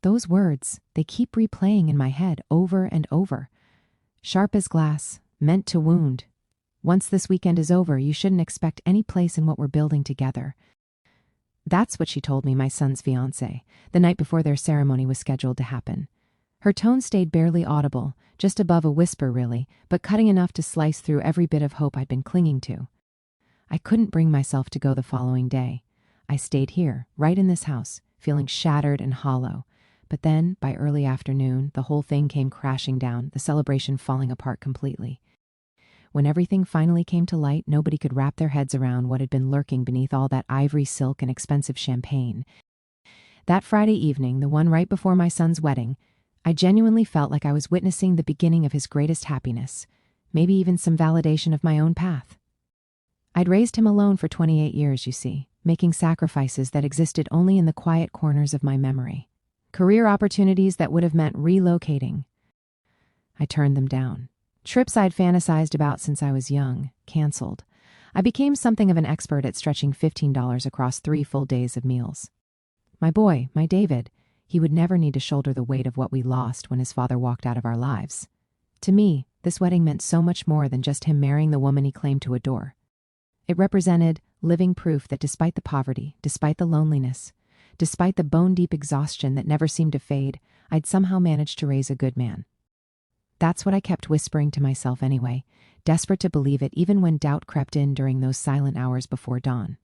Those words, they keep replaying in my head over and over. Sharp as glass, meant to wound. Once this weekend is over, you shouldn't expect any place in what we're building together. That's what she told me, my son's fiancé, the night before their ceremony was scheduled to happen. Her tone stayed barely audible, just above a whisper really, but cutting enough to slice through every bit of hope I'd been clinging to. I couldn't bring myself to go the following day. I stayed here, right in this house, feeling shattered and hollow. But then, by early afternoon, the whole thing came crashing down, the celebration falling apart completely. When everything finally came to light, nobody could wrap their heads around what had been lurking beneath all that ivory silk and expensive champagne. That Friday evening, the one right before my son's wedding, I genuinely felt like I was witnessing the beginning of his greatest happiness, maybe even some validation of my own path. I'd raised him alone for 28 years, you see, making sacrifices that existed only in the quiet corners of my memory. Career opportunities that would have meant relocating. I turned them down. Trips I'd fantasized about since I was young, canceled. I became something of an expert at stretching $15 across 3 full days of meals. My boy, my David, he would never need to shoulder the weight of what we lost when his father walked out of our lives. To me, this wedding meant so much more than just him marrying the woman he claimed to adore. It represented living proof that despite the poverty, despite the loneliness, despite the bone-deep exhaustion that never seemed to fade, I'd somehow managed to raise a good man. That's what I kept whispering to myself anyway, desperate to believe it even when doubt crept in during those silent hours before dawn.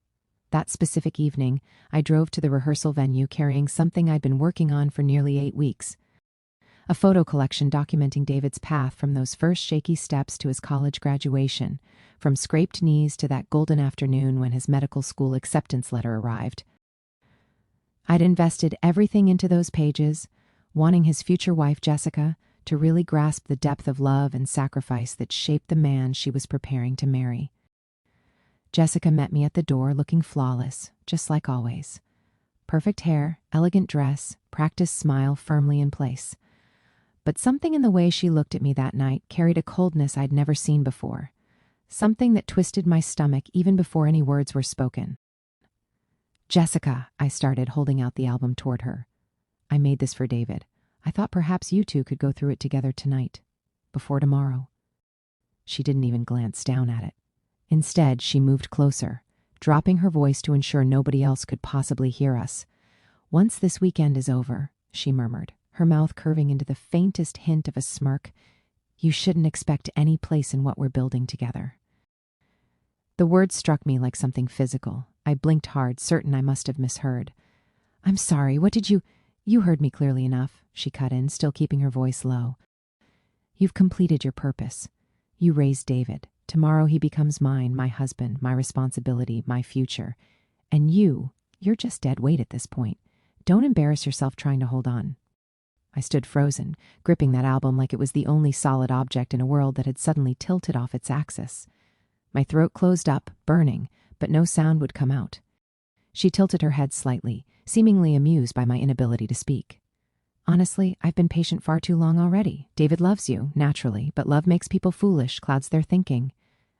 That specific evening, I drove to the rehearsal venue carrying something I'd been working on for nearly 8 weeks. A photo collection documenting David's path from those first shaky steps to his college graduation, from scraped knees to that golden afternoon when his medical school acceptance letter arrived. I'd invested everything into those pages, wanting his future wife, Jessica, to really grasp the depth of love and sacrifice that shaped the man she was preparing to marry. Jessica met me at the door looking flawless, just like always. Perfect hair, elegant dress, practiced smile firmly in place. But something in the way she looked at me that night carried a coldness I'd never seen before. Something that twisted my stomach even before any words were spoken. "Jessica," I started, holding out the album toward her. "I made this for David. I thought perhaps you two could go through it together tonight, before tomorrow." She didn't even glance down at it. Instead, she moved closer, dropping her voice to ensure nobody else could possibly hear us. "Once this weekend is over," she murmured, her mouth curving into the faintest hint of a smirk, "you shouldn't expect any place in what we're building together." The words struck me like something physical. I blinked hard, certain I must have misheard. "I'm sorry, what did you—" "You heard me clearly enough," she cut in, still keeping her voice low. "You've completed your purpose. You raised David. Tomorrow he becomes mine, my husband, my responsibility, my future. And you're just dead weight at this point. Don't embarrass yourself trying to hold on." I stood frozen, gripping that album like it was the only solid object in a world that had suddenly tilted off its axis. My throat closed up, burning, but no sound would come out. She tilted her head slightly, seemingly amused by my inability to speak. "Honestly, I've been patient far too long already. David loves you, naturally, but love makes people foolish, clouds their thinking.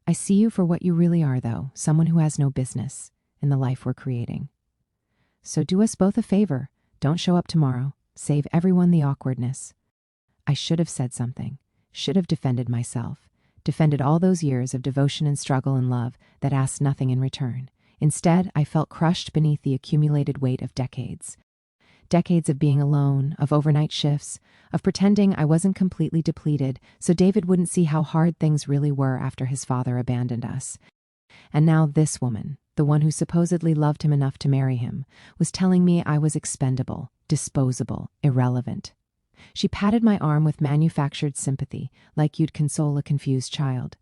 I see you for what you really are, though, someone who has no business in the life we're creating. So do us both a favor. Don't show up tomorrow. Save everyone the awkwardness." I should have said something, should have defended myself, defended all those years of devotion and struggle and love that asked nothing in return. Instead, I felt crushed beneath the accumulated weight of decades. Decades of being alone, of overnight shifts, of pretending I wasn't completely depleted so David wouldn't see how hard things really were after his father abandoned us. And now this woman, the one who supposedly loved him enough to marry him, was telling me I was expendable, disposable, irrelevant. She patted my arm with manufactured sympathy, like you'd console a confused child.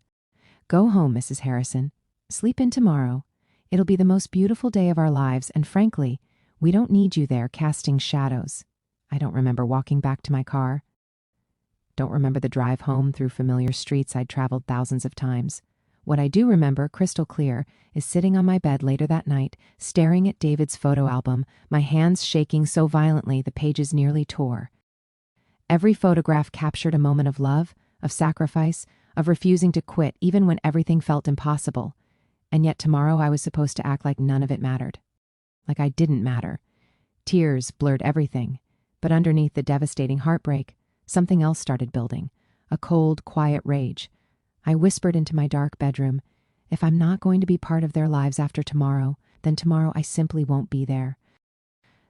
"Go home, Mrs. Harrison. Sleep in tomorrow. It'll be the most beautiful day of our lives, and frankly, we don't need you there casting shadows." I don't remember walking back to my car. Don't remember the drive home through familiar streets I'd traveled thousands of times. What I do remember, crystal clear, is sitting on my bed later that night, staring at David's photo album, my hands shaking so violently the pages nearly tore. Every photograph captured a moment of love, of sacrifice, of refusing to quit even when everything felt impossible. And yet tomorrow I was supposed to act like none of it mattered. Like I didn't matter. Tears blurred everything. But underneath the devastating heartbreak, something else started building, a cold, quiet rage. I whispered into my dark bedroom, if I'm not going to be part of their lives after tomorrow, then tomorrow I simply won't be there.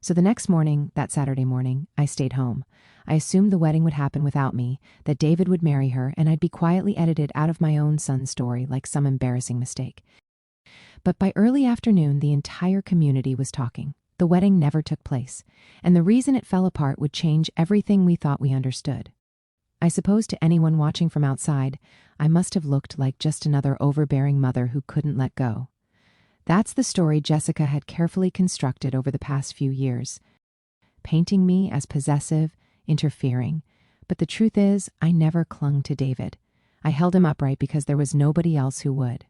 So the next morning, that Saturday morning, I stayed home. I assumed the wedding would happen without me, that David would marry her, and I'd be quietly edited out of my own son's story like some embarrassing mistake. But by early afternoon, the entire community was talking. The wedding never took place, and the reason it fell apart would change everything we thought we understood. I suppose to anyone watching from outside, I must have looked like just another overbearing mother who couldn't let go. That's the story Jessica had carefully constructed over the past few years, painting me as possessive, interfering. But the truth is, I never clung to David. I held him upright because there was nobody else who would.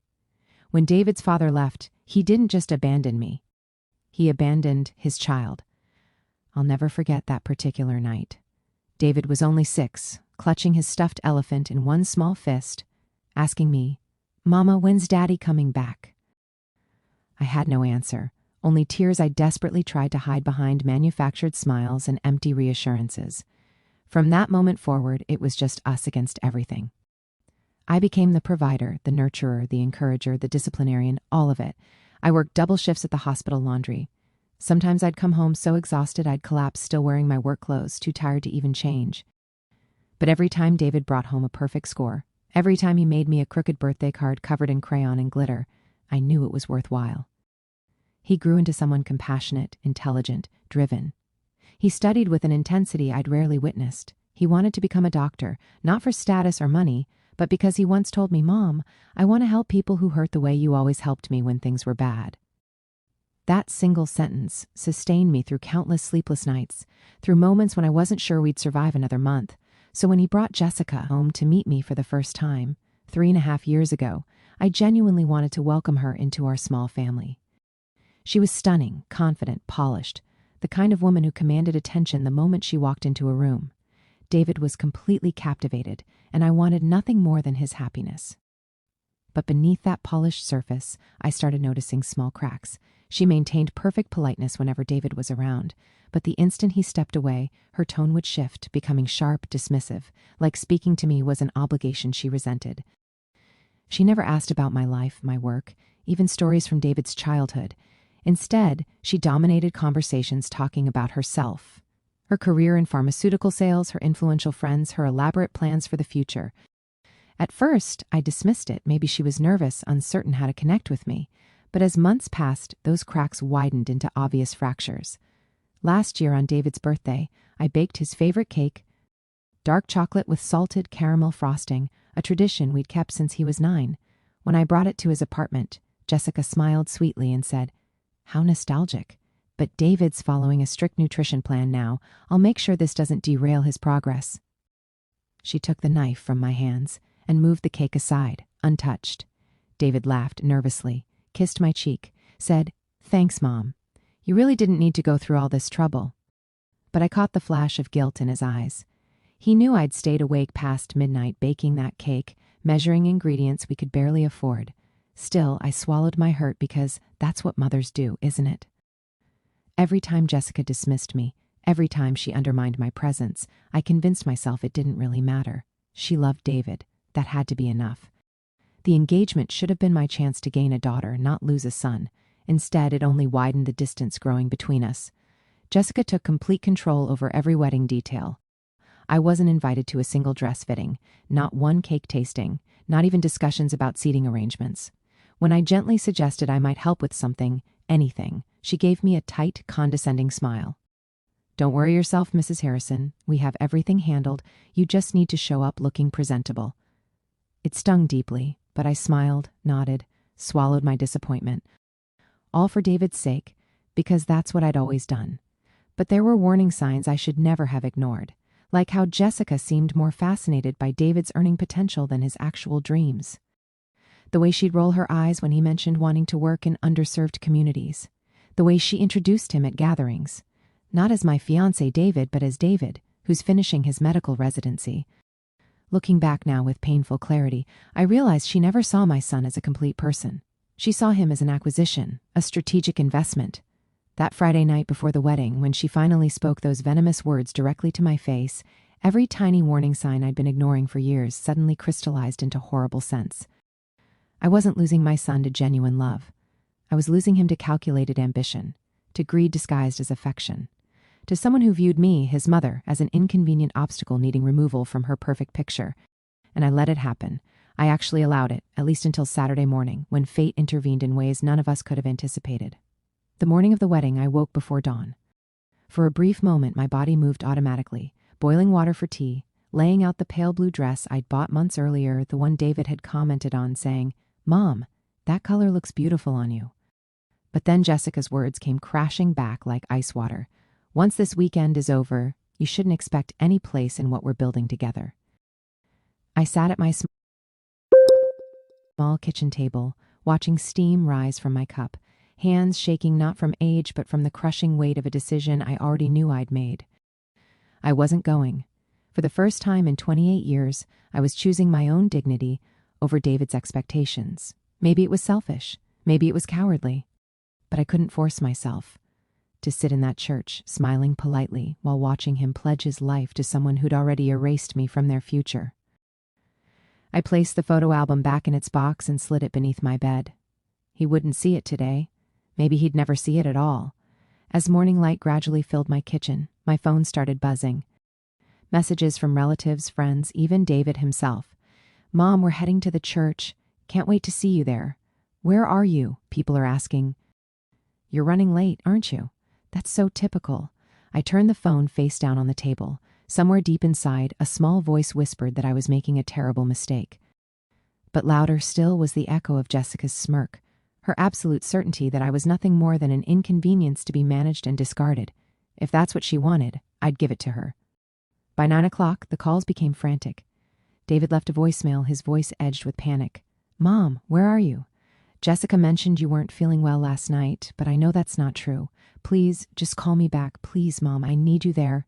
When David's father left, he didn't just abandon me. He abandoned his child. I'll never forget that particular night. David was only 6, clutching his stuffed elephant in one small fist, asking me, "Mama, when's Daddy coming back?" I had no answer, only tears I desperately tried to hide behind manufactured smiles and empty reassurances. From that moment forward, it was just us against everything. I became the provider, the nurturer, the encourager, the disciplinarian, all of it. I worked double shifts at the hospital laundry. Sometimes I'd come home so exhausted I'd collapse still wearing my work clothes, too tired to even change. But every time David brought home a perfect score, every time he made me a crooked birthday card covered in crayon and glitter, I knew it was worthwhile. He grew into someone compassionate, intelligent, driven. He studied with an intensity I'd rarely witnessed. He wanted to become a doctor, not for status or money, but because he once told me, "Mom, I want to help people who hurt the way you always helped me when things were bad." That single sentence sustained me through countless sleepless nights, through moments when I wasn't sure we'd survive another month. So when he brought Jessica home to meet me for the first time, 3.5 years ago, I genuinely wanted to welcome her into our small family. She was stunning, confident, polished, the kind of woman who commanded attention the moment she walked into a room. David was completely captivated, and I wanted nothing more than his happiness. But beneath that polished surface, I started noticing small cracks. She maintained perfect politeness whenever David was around, but the instant he stepped away, her tone would shift, becoming sharp, dismissive, like speaking to me was an obligation she resented. She never asked about my life, my work, even stories from David's childhood. Instead, she dominated conversations talking about herself, her career in pharmaceutical sales, her influential friends, her elaborate plans for the future. At first, I dismissed it. Maybe she was nervous, uncertain how to connect with me. But as months passed, those cracks widened into obvious fractures. Last year on David's birthday, I baked his favorite cake, dark chocolate with salted caramel frosting, a tradition we'd kept since he was 9. When I brought it to his apartment, Jessica smiled sweetly and said, "How nostalgic. But David's following a strict nutrition plan now. I'll make sure this doesn't derail his progress." She took the knife from my hands and moved the cake aside, untouched. David laughed nervously, kissed my cheek, said, "Thanks, Mom. You really didn't need to go through all this trouble." But I caught the flash of guilt in his eyes. He knew I'd stayed awake past midnight baking that cake, measuring ingredients we could barely afford. Still, I swallowed my hurt because that's what mothers do, isn't it? Every time Jessica dismissed me, every time she undermined my presence, I convinced myself it didn't really matter. She loved David. That had to be enough. The engagement should have been my chance to gain a daughter, not lose a son. Instead, it only widened the distance growing between us. Jessica took complete control over every wedding detail. I wasn't invited to a single dress fitting, not one cake tasting, not even discussions about seating arrangements. When I gently suggested I might help with something, anything, she gave me a tight, condescending smile. "Don't worry yourself, Mrs. Harrison. We have everything handled. You just need to show up looking presentable." It stung deeply, but I smiled, nodded, swallowed my disappointment. All for David's sake, because that's what I'd always done. But there were warning signs I should never have ignored, like how Jessica seemed more fascinated by David's earning potential than his actual dreams. The way she'd roll her eyes when he mentioned wanting to work in underserved communities. The way she introduced him at gatherings. Not as my fiancé David, but as David, who's finishing his medical residency. Looking back now with painful clarity, I realized she never saw my son as a complete person. She saw him as an acquisition, a strategic investment. That Friday night before the wedding, when she finally spoke those venomous words directly to my face, every tiny warning sign I'd been ignoring for years suddenly crystallized into horrible sense. I wasn't losing my son to genuine love. I was losing him to calculated ambition, to greed disguised as affection, to someone who viewed me, his mother, as an inconvenient obstacle needing removal from her perfect picture. And I let it happen. I actually allowed it, at least until Saturday morning, when fate intervened in ways none of us could have anticipated. The morning of the wedding, I woke before dawn. For a brief moment, my body moved automatically, boiling water for tea, laying out the pale blue dress I'd bought months earlier, the one David had commented on, saying, "Mom, that color looks beautiful on you." But then Jessica's words came crashing back like ice water. "Once this weekend is over, you shouldn't expect any place in what we're building together." I sat at my small kitchen table, watching steam rise from my cup, hands shaking not from age but from the crushing weight of a decision I already knew I'd made. I wasn't going. For the first time in 28 years, I was choosing my own dignity over David's expectations. Maybe it was selfish, maybe it was cowardly, but I couldn't force myself to sit in that church, smiling politely while watching him pledge his life to someone who'd already erased me from their future. I placed the photo album back in its box and slid it beneath my bed. He wouldn't see it today. Maybe he'd never see it at all. As morning light gradually filled my kitchen, my phone started buzzing. Messages from relatives, friends, even David himself. "Mom, we're heading to the church. Can't wait to see you there. Where are you?" people are asking. "You're running late, aren't you?" That's so typical. I turned the phone face down on the table. Somewhere deep inside, a small voice whispered that I was making a terrible mistake. But louder still was the echo of Jessica's smirk, her absolute certainty that I was nothing more than an inconvenience to be managed and discarded. If that's what she wanted, I'd give it to her. By 9 o'clock, the calls became frantic. David left a voicemail, his voice edged with panic. "Mom, where are you? Jessica mentioned you weren't feeling well last night, but I know that's not true. Please, just call me back. Please, Mom, I need you there."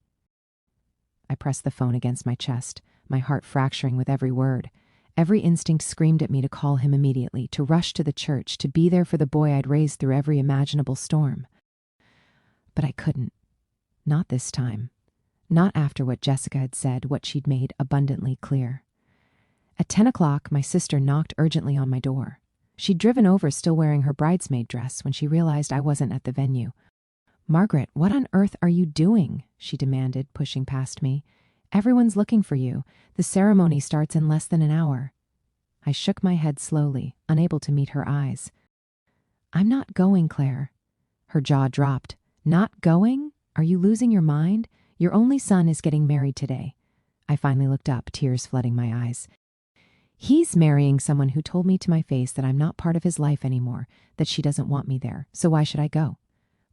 I pressed the phone against my chest, my heart fracturing with every word. Every instinct screamed at me to call him immediately, to rush to the church, to be there for the boy I'd raised through every imaginable storm. But I couldn't. Not this time. Not after what Jessica had said, what she'd made abundantly clear. At 10 o'clock, my sister knocked urgently on my door. She'd driven over still wearing her bridesmaid dress when she realized I wasn't at the venue. "Margaret, what on earth are you doing?" she demanded, pushing past me. "Everyone's looking for you. The ceremony starts in less than an hour." I shook my head slowly, unable to meet her eyes. "I'm not going, Claire." Her jaw dropped. "Not going? Are you losing your mind? Your only son is getting married today." I finally looked up, tears flooding my eyes. "He's marrying someone who told me to my face that I'm not part of his life anymore, that she doesn't want me there. So why should I go?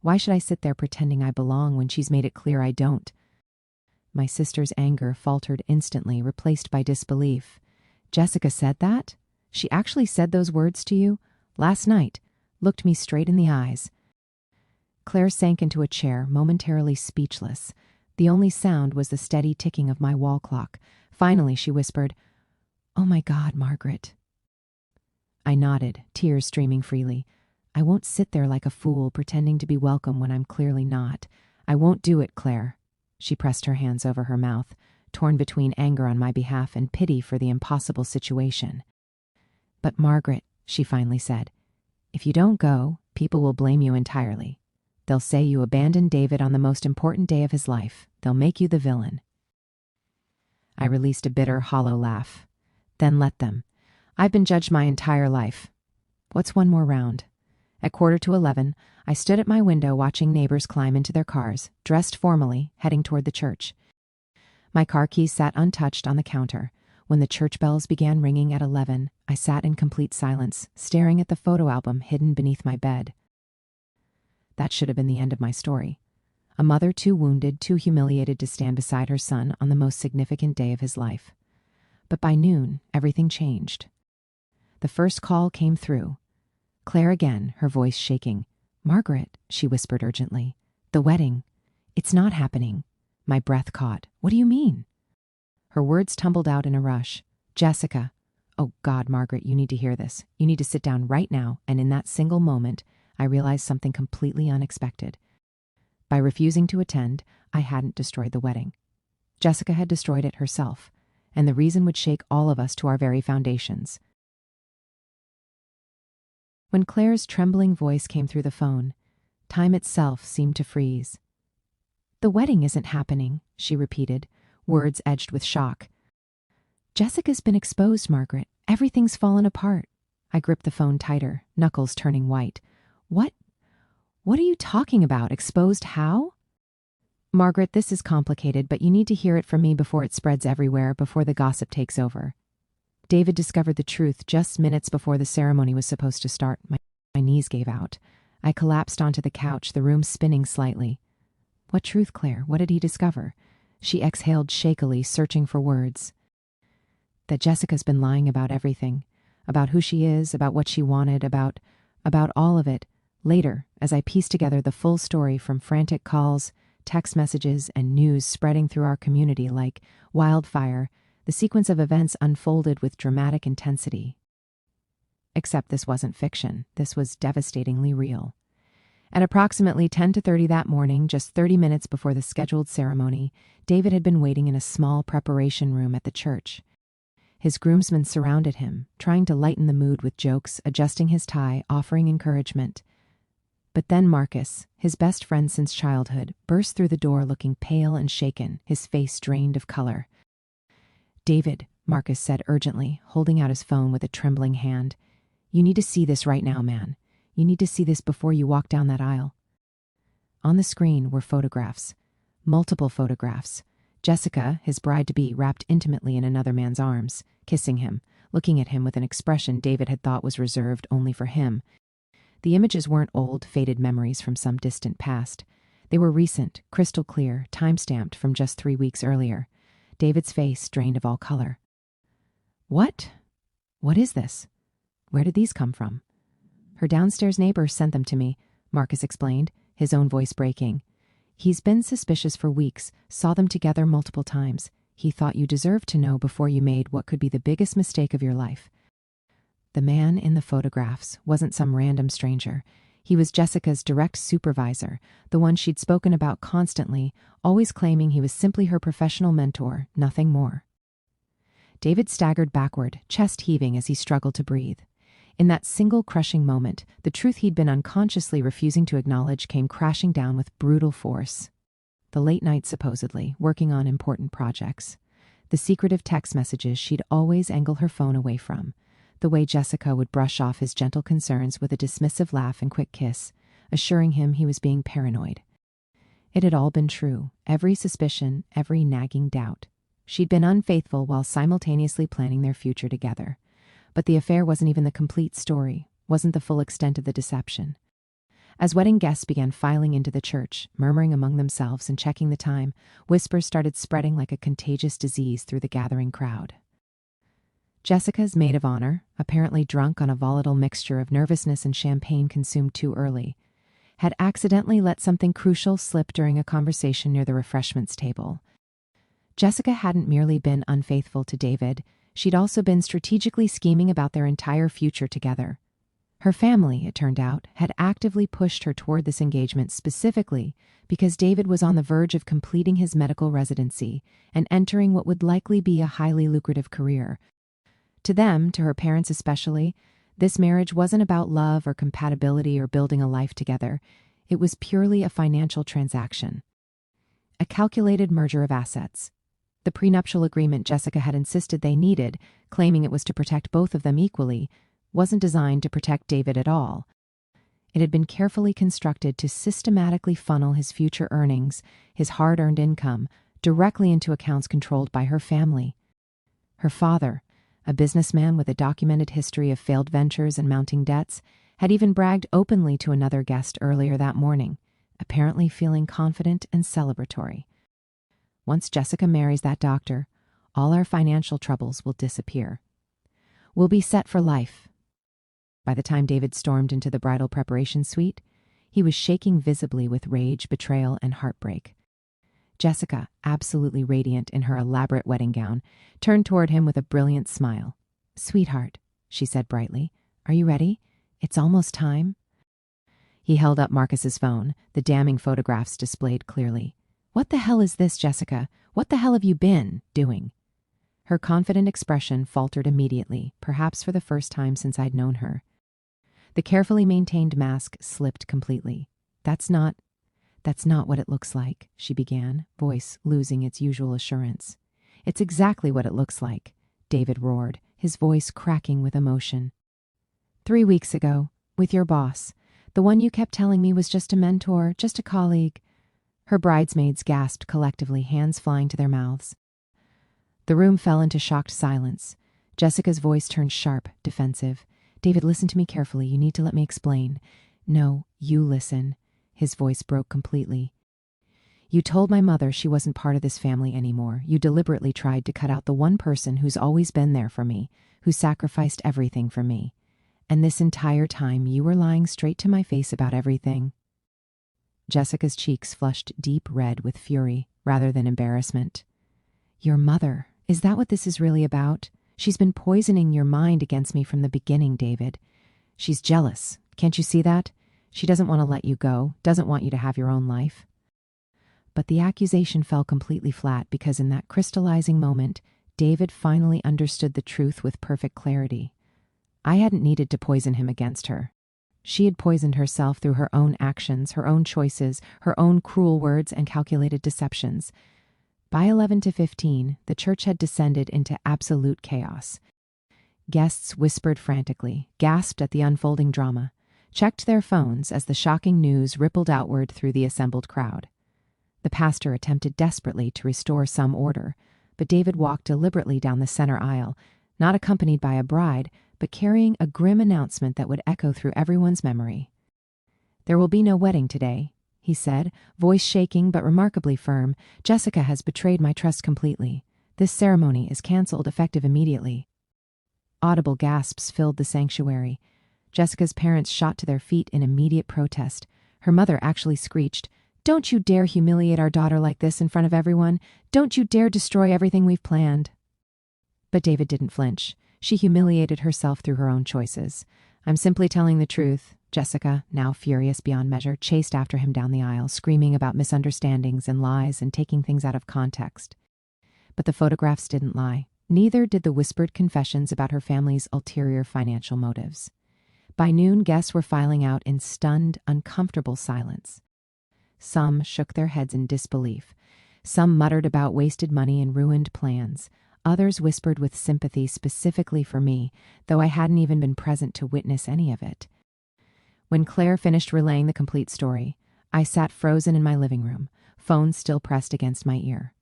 Why should I sit there pretending I belong when she's made it clear I don't?" My sister's anger faltered instantly, replaced by disbelief. "Jessica said that? She actually said those words to you? Last night?" Looked me straight in the eyes. Claire sank into a chair, momentarily speechless. The only sound was the steady ticking of my wall clock. Finally, she whispered, "Oh my God, Margaret." I nodded, tears streaming freely. "I won't sit there like a fool, pretending to be welcome when I'm clearly not. I won't do it, Claire." She pressed her hands over her mouth, torn between anger on my behalf and pity for the impossible situation. "But Margaret," she finally said, "if you don't go, people will blame you entirely. They'll say you abandoned David on the most important day of his life. They'll make you the villain." I released a bitter, hollow laugh. "Then let them. I've been judged my entire life. What's one more round?" At 11:15, I stood at my window watching neighbors climb into their cars, dressed formally, heading toward the church. My car keys sat untouched on the counter. When the church bells began ringing at 11, I sat in complete silence, staring at the photo album hidden beneath my bed. That should have been the end of my story. A mother too wounded, too humiliated to stand beside her son on the most significant day of his life. But by noon, everything changed. The first call came through. Claire again, her voice shaking. "Margaret," she whispered urgently. "The wedding. It's not happening." My breath caught. "What do you mean?" Her words tumbled out in a rush. "Jessica." "Oh God, Margaret, you need to hear this. You need to sit down right now." And in that single moment, I realized something completely unexpected. By refusing to attend, I hadn't destroyed the wedding. Jessica had destroyed it herself, and the reason would shake all of us to our very foundations. When Claire's trembling voice came through the phone, time itself seemed to freeze. "The wedding isn't happening," she repeated, words edged with shock. "Jessica's been exposed, Margaret. Everything's fallen apart." I gripped the phone tighter, knuckles turning white. What are you talking about? Exposed how?" "Margaret, this is complicated, but you need to hear it from me before it spreads everywhere, before the gossip takes over. David discovered the truth just minutes before the ceremony was supposed to start." My knees gave out. I collapsed onto the couch, the room spinning slightly. "What truth, Claire? What did he discover?" She exhaled shakily, searching for words. "That Jessica's been lying about everything. About who she is, about what she wanted, about all of it. Later, as I pieced together the full story from frantic calls, text messages, and news spreading through our community like wildfire, the sequence of events unfolded with dramatic intensity. Except this wasn't fiction. This was devastatingly real. At approximately 10 to 30 that morning, just 30 minutes before the scheduled ceremony, David had been waiting in a small preparation room at the church. His groomsmen surrounded him, trying to lighten the mood with jokes, adjusting his tie, offering encouragement. But then Marcus, his best friend since childhood, burst through the door looking pale and shaken, his face drained of color. "David," Marcus said urgently, holding out his phone with a trembling hand. "You need to see this right now, man. You need to see this before you walk down that aisle." On the screen were photographs. Multiple photographs. Jessica, his bride-to-be, wrapped intimately in another man's arms, kissing him, looking at him with an expression David had thought was reserved only for him. The images weren't old, faded memories from some distant past. They were recent, crystal clear, time-stamped from just 3 weeks earlier. David's face drained of all color. What is this? Where did these come from?" "Her downstairs neighbor sent them to me," Marcus explained, his own voice breaking. "He's been suspicious for weeks, saw them together multiple times. He thought you deserved to know before you made what could be the biggest mistake of your life." The man in the photographs wasn't some random stranger. He was Jessica's direct supervisor, the one she'd spoken about constantly, always claiming he was simply her professional mentor, nothing more. David staggered backward, chest heaving as he struggled to breathe. In that single crushing moment, the truth he'd been unconsciously refusing to acknowledge came crashing down with brutal force. The late nights, supposedly, working on important projects. The secretive text messages she'd always angle her phone away from. The way Jessica would brush off his gentle concerns with a dismissive laugh and quick kiss, assuring him he was being paranoid. It had all been true, every suspicion, every nagging doubt. She'd been unfaithful while simultaneously planning their future together. But the affair wasn't even the complete story, wasn't the full extent of the deception. As wedding guests began filing into the church, murmuring among themselves and checking the time, whispers started spreading like a contagious disease through the gathering crowd. Jessica's maid of honor, apparently drunk on a volatile mixture of nervousness and champagne consumed too early, had accidentally let something crucial slip during a conversation near the refreshments table. Jessica hadn't merely been unfaithful to David, she'd also been strategically scheming about their entire future together. Her family, it turned out, had actively pushed her toward this engagement specifically because David was on the verge of completing his medical residency and entering what would likely be a highly lucrative career. To them, to her parents especially, this marriage wasn't about love or compatibility or building a life together. It was purely a financial transaction. A calculated merger of assets. The prenuptial agreement Jessica had insisted they needed, claiming it was to protect both of them equally, wasn't designed to protect David at all. It had been carefully constructed to systematically funnel his future earnings, his hard-earned income, directly into accounts controlled by her family. Her father, a businessman with a documented history of failed ventures and mounting debts, had even bragged openly to another guest earlier that morning, apparently feeling confident and celebratory. Once Jessica marries that doctor, all our financial troubles will disappear. We'll be set for life. By the time David stormed into the bridal preparation suite, he was shaking visibly with rage, betrayal, and heartbreak. Jessica, absolutely radiant in her elaborate wedding gown, turned toward him with a brilliant smile. "Sweetheart," she said brightly, "are you ready? It's almost time." He held up Marcus's phone, the damning photographs displayed clearly. "What the hell is this, Jessica? What the hell have you been doing?" Her confident expression faltered immediately, perhaps for the first time since I'd known her. The carefully maintained mask slipped completely. That's not what it looks like," she began, voice losing its usual assurance. "It's exactly what it looks like," David roared, his voice cracking with emotion. "3 weeks ago, with your boss, the one you kept telling me was just a mentor, just a colleague." Her bridesmaids gasped collectively, hands flying to their mouths. The room fell into shocked silence. Jessica's voice turned sharp, defensive. "David, listen to me carefully. You need to let me explain." "No, you listen." His voice broke completely. "You told my mother she wasn't part of this family anymore. You deliberately tried to cut out the one person who's always been there for me, who sacrificed everything for me. And this entire time you were lying straight to my face about everything." Jessica's cheeks flushed deep red with fury rather than embarrassment. "Your mother, is that what this is really about? She's been poisoning your mind against me from the beginning, David. She's jealous. Can't you see that? She doesn't want to let you go, doesn't want you to have your own life." But the accusation fell completely flat because in that crystallizing moment, David finally understood the truth with perfect clarity. I hadn't needed to poison him against her. She had poisoned herself through her own actions, her own choices, her own cruel words and calculated deceptions. By 11 to 15, the church had descended into absolute chaos. Guests whispered frantically, gasped at the unfolding drama, checked their phones as the shocking news rippled outward through the assembled crowd. The pastor attempted desperately to restore some order, but David walked deliberately down the center aisle, not accompanied by a bride, but carrying a grim announcement that would echo through everyone's memory. "There will be no wedding today," he said, voice shaking but remarkably firm. "Jessica has betrayed my trust completely. This ceremony is canceled effective immediately." Audible gasps filled the sanctuary. Jessica's parents shot to their feet in immediate protest. Her mother actually screeched, "Don't you dare humiliate our daughter like this in front of everyone. Don't you dare destroy everything we've planned." But David didn't flinch. She humiliated herself through her own choices. "I'm simply telling the truth." Jessica, now furious beyond measure, chased after him down the aisle, screaming about misunderstandings and lies and taking things out of context. But the photographs didn't lie. Neither did the whispered confessions about her family's ulterior financial motives. By noon, guests were filing out in stunned, uncomfortable silence. Some shook their heads in disbelief. Some muttered about wasted money and ruined plans. Others whispered with sympathy specifically for me, though I hadn't even been present to witness any of it. When Claire finished relaying the complete story, I sat frozen in my living room, phone still pressed against my ear.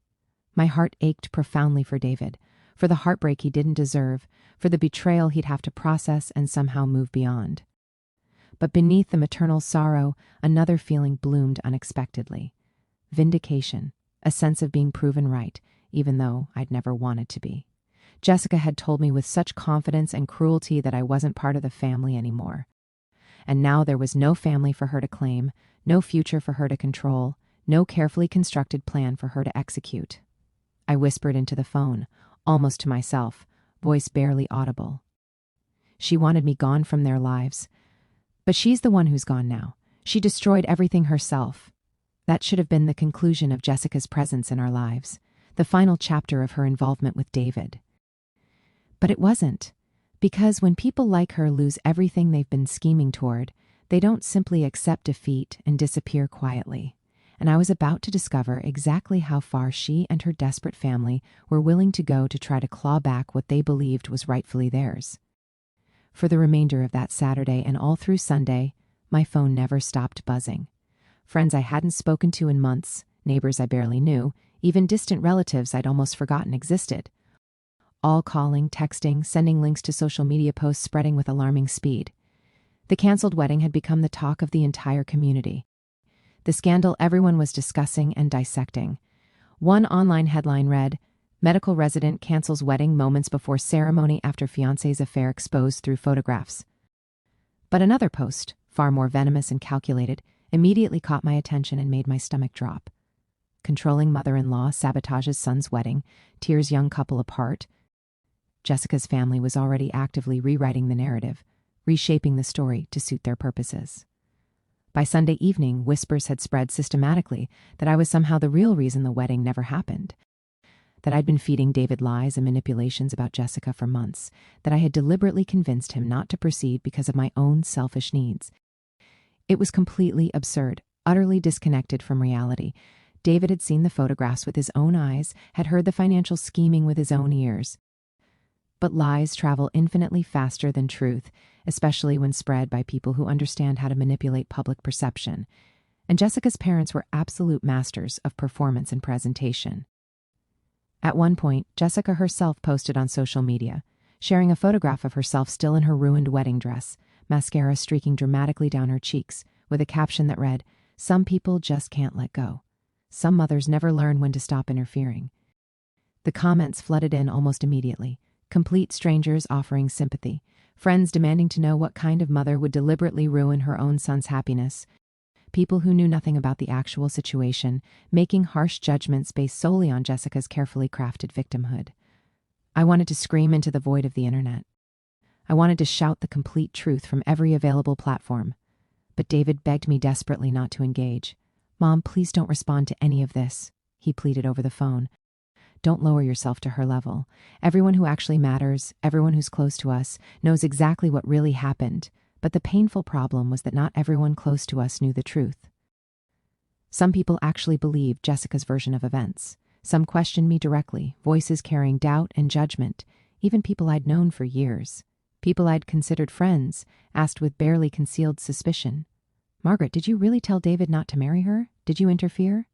My heart ached profoundly for David, for the heartbreak he didn't deserve, for the betrayal he'd have to process and somehow move beyond. But beneath the maternal sorrow, another feeling bloomed unexpectedly. Vindication, a sense of being proven right, even though I'd never wanted to be. Jessica had told me with such confidence and cruelty that I wasn't part of the family anymore. And now there was no family for her to claim, no future for her to control, no carefully constructed plan for her to execute. I whispered into the phone, almost to myself, voice barely audible. She wanted me gone from their lives. But she's the one who's gone now. She destroyed everything herself. That should have been the conclusion of Jessica's presence in our lives, the final chapter of her involvement with David. But it wasn't, because when people like her lose everything they've been scheming toward, they don't simply accept defeat and disappear quietly. And I was about to discover exactly how far she and her desperate family were willing to go to try to claw back what they believed was rightfully theirs. For the remainder of that Saturday and all through Sunday, my phone never stopped buzzing. Friends I hadn't spoken to in months, neighbors I barely knew, even distant relatives I'd almost forgotten existed. All calling, texting, sending links to social media posts spreading with alarming speed. The canceled wedding had become the talk of the entire community. The scandal everyone was discussing and dissecting. One online headline read, "Medical resident cancels wedding moments before ceremony after fiancé's affair exposed through photographs." But another post, far more venomous and calculated, immediately caught my attention and made my stomach drop. Controlling mother-in-law sabotages son's wedding, tears young couple apart. Jessica's family was already actively rewriting the narrative, reshaping the story to suit their purposes. By Sunday evening, whispers had spread systematically that I was somehow the real reason the wedding never happened. That I'd been feeding David lies and manipulations about Jessica for months, that I had deliberately convinced him not to proceed because of my own selfish needs. It was completely absurd, utterly disconnected from reality. David had seen the photographs with his own eyes, had heard the financial scheming with his own ears. But lies travel infinitely faster than truth, especially when spread by people who understand how to manipulate public perception. And Jessica's parents were absolute masters of performance and presentation. At one point, Jessica herself posted on social media, sharing a photograph of herself still in her ruined wedding dress, mascara streaking dramatically down her cheeks, with a caption that read, "Some people just can't let go. Some mothers never learn when to stop interfering." The comments flooded in almost immediately, complete strangers offering sympathy, friends demanding to know what kind of mother would deliberately ruin her own son's happiness, people who knew nothing about the actual situation, making harsh judgments based solely on Jessica's carefully crafted victimhood. I wanted to scream into the void of the internet. I wanted to shout the complete truth from every available platform. But David begged me desperately not to engage. "Mom, please don't respond to any of this," he pleaded over the phone. "Don't lower yourself to her level. Everyone who actually matters, everyone who's close to us, knows exactly what really happened. But the painful problem was that not everyone close to us knew the truth." Some people actually believed Jessica's version of events. Some questioned me directly, voices carrying doubt and judgment, even people I'd known for years. People I'd considered friends, asked with barely concealed suspicion, "Margaret, did you really tell David not to marry her? Did you interfere?"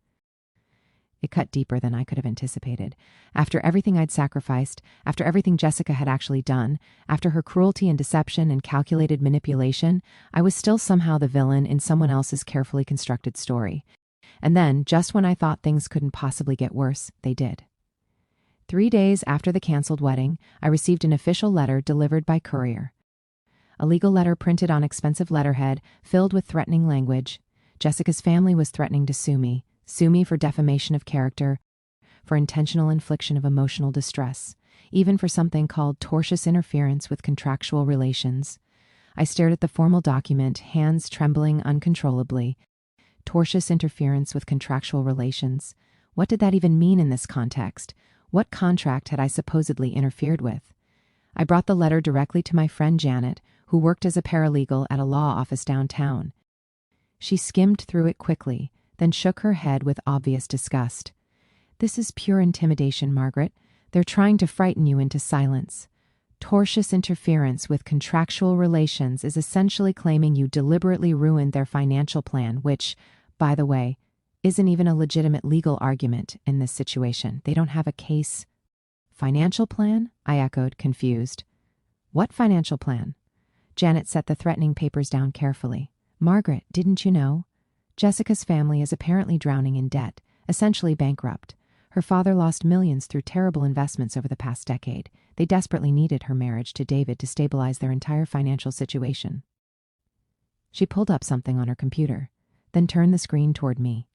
It cut deeper than I could have anticipated. After everything I'd sacrificed, after everything Jessica had actually done, after her cruelty and deception and calculated manipulation, I was still somehow the villain in someone else's carefully constructed story. And then, just when I thought things couldn't possibly get worse, they did. 3 days after the canceled wedding, I received an official letter delivered by courier. A legal letter printed on expensive letterhead, filled with threatening language. Jessica's family was threatening to sue me for defamation of character, for intentional infliction of emotional distress, even for something called tortious interference with contractual relations. I stared at the formal document, hands trembling uncontrollably. Tortious interference with contractual relations. What did that even mean in this context? What contract had I supposedly interfered with? I brought the letter directly to my friend Janet, who worked as a paralegal at a law office downtown. She skimmed through it quickly, then shook her head with obvious disgust. "This is pure intimidation, Margaret. They're trying to frighten you into silence. Tortious interference with contractual relations is essentially claiming you deliberately ruined their financial plan, which, by the way, isn't even a legitimate legal argument in this situation. They don't have a case." "Financial plan?" I echoed, confused. "What financial plan?" Janet set the threatening papers down carefully. "Margaret, didn't you know? Jessica's family is apparently drowning in debt, essentially bankrupt. Her father lost millions through terrible investments over the past decade. They desperately needed her marriage to David to stabilize their entire financial situation." She pulled up something on her computer, then turned the screen toward me.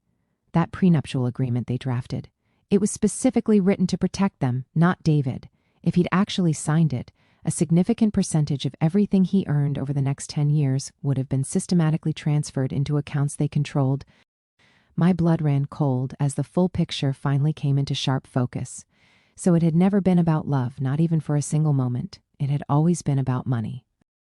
That prenuptial agreement they drafted. It was specifically written to protect them, not David. If he'd actually signed it, a significant percentage of everything he earned over the next 10 years would have been systematically transferred into accounts they controlled. My blood ran cold as the full picture finally came into sharp focus. So it had never been about love, not even for a single moment. It had always been about money,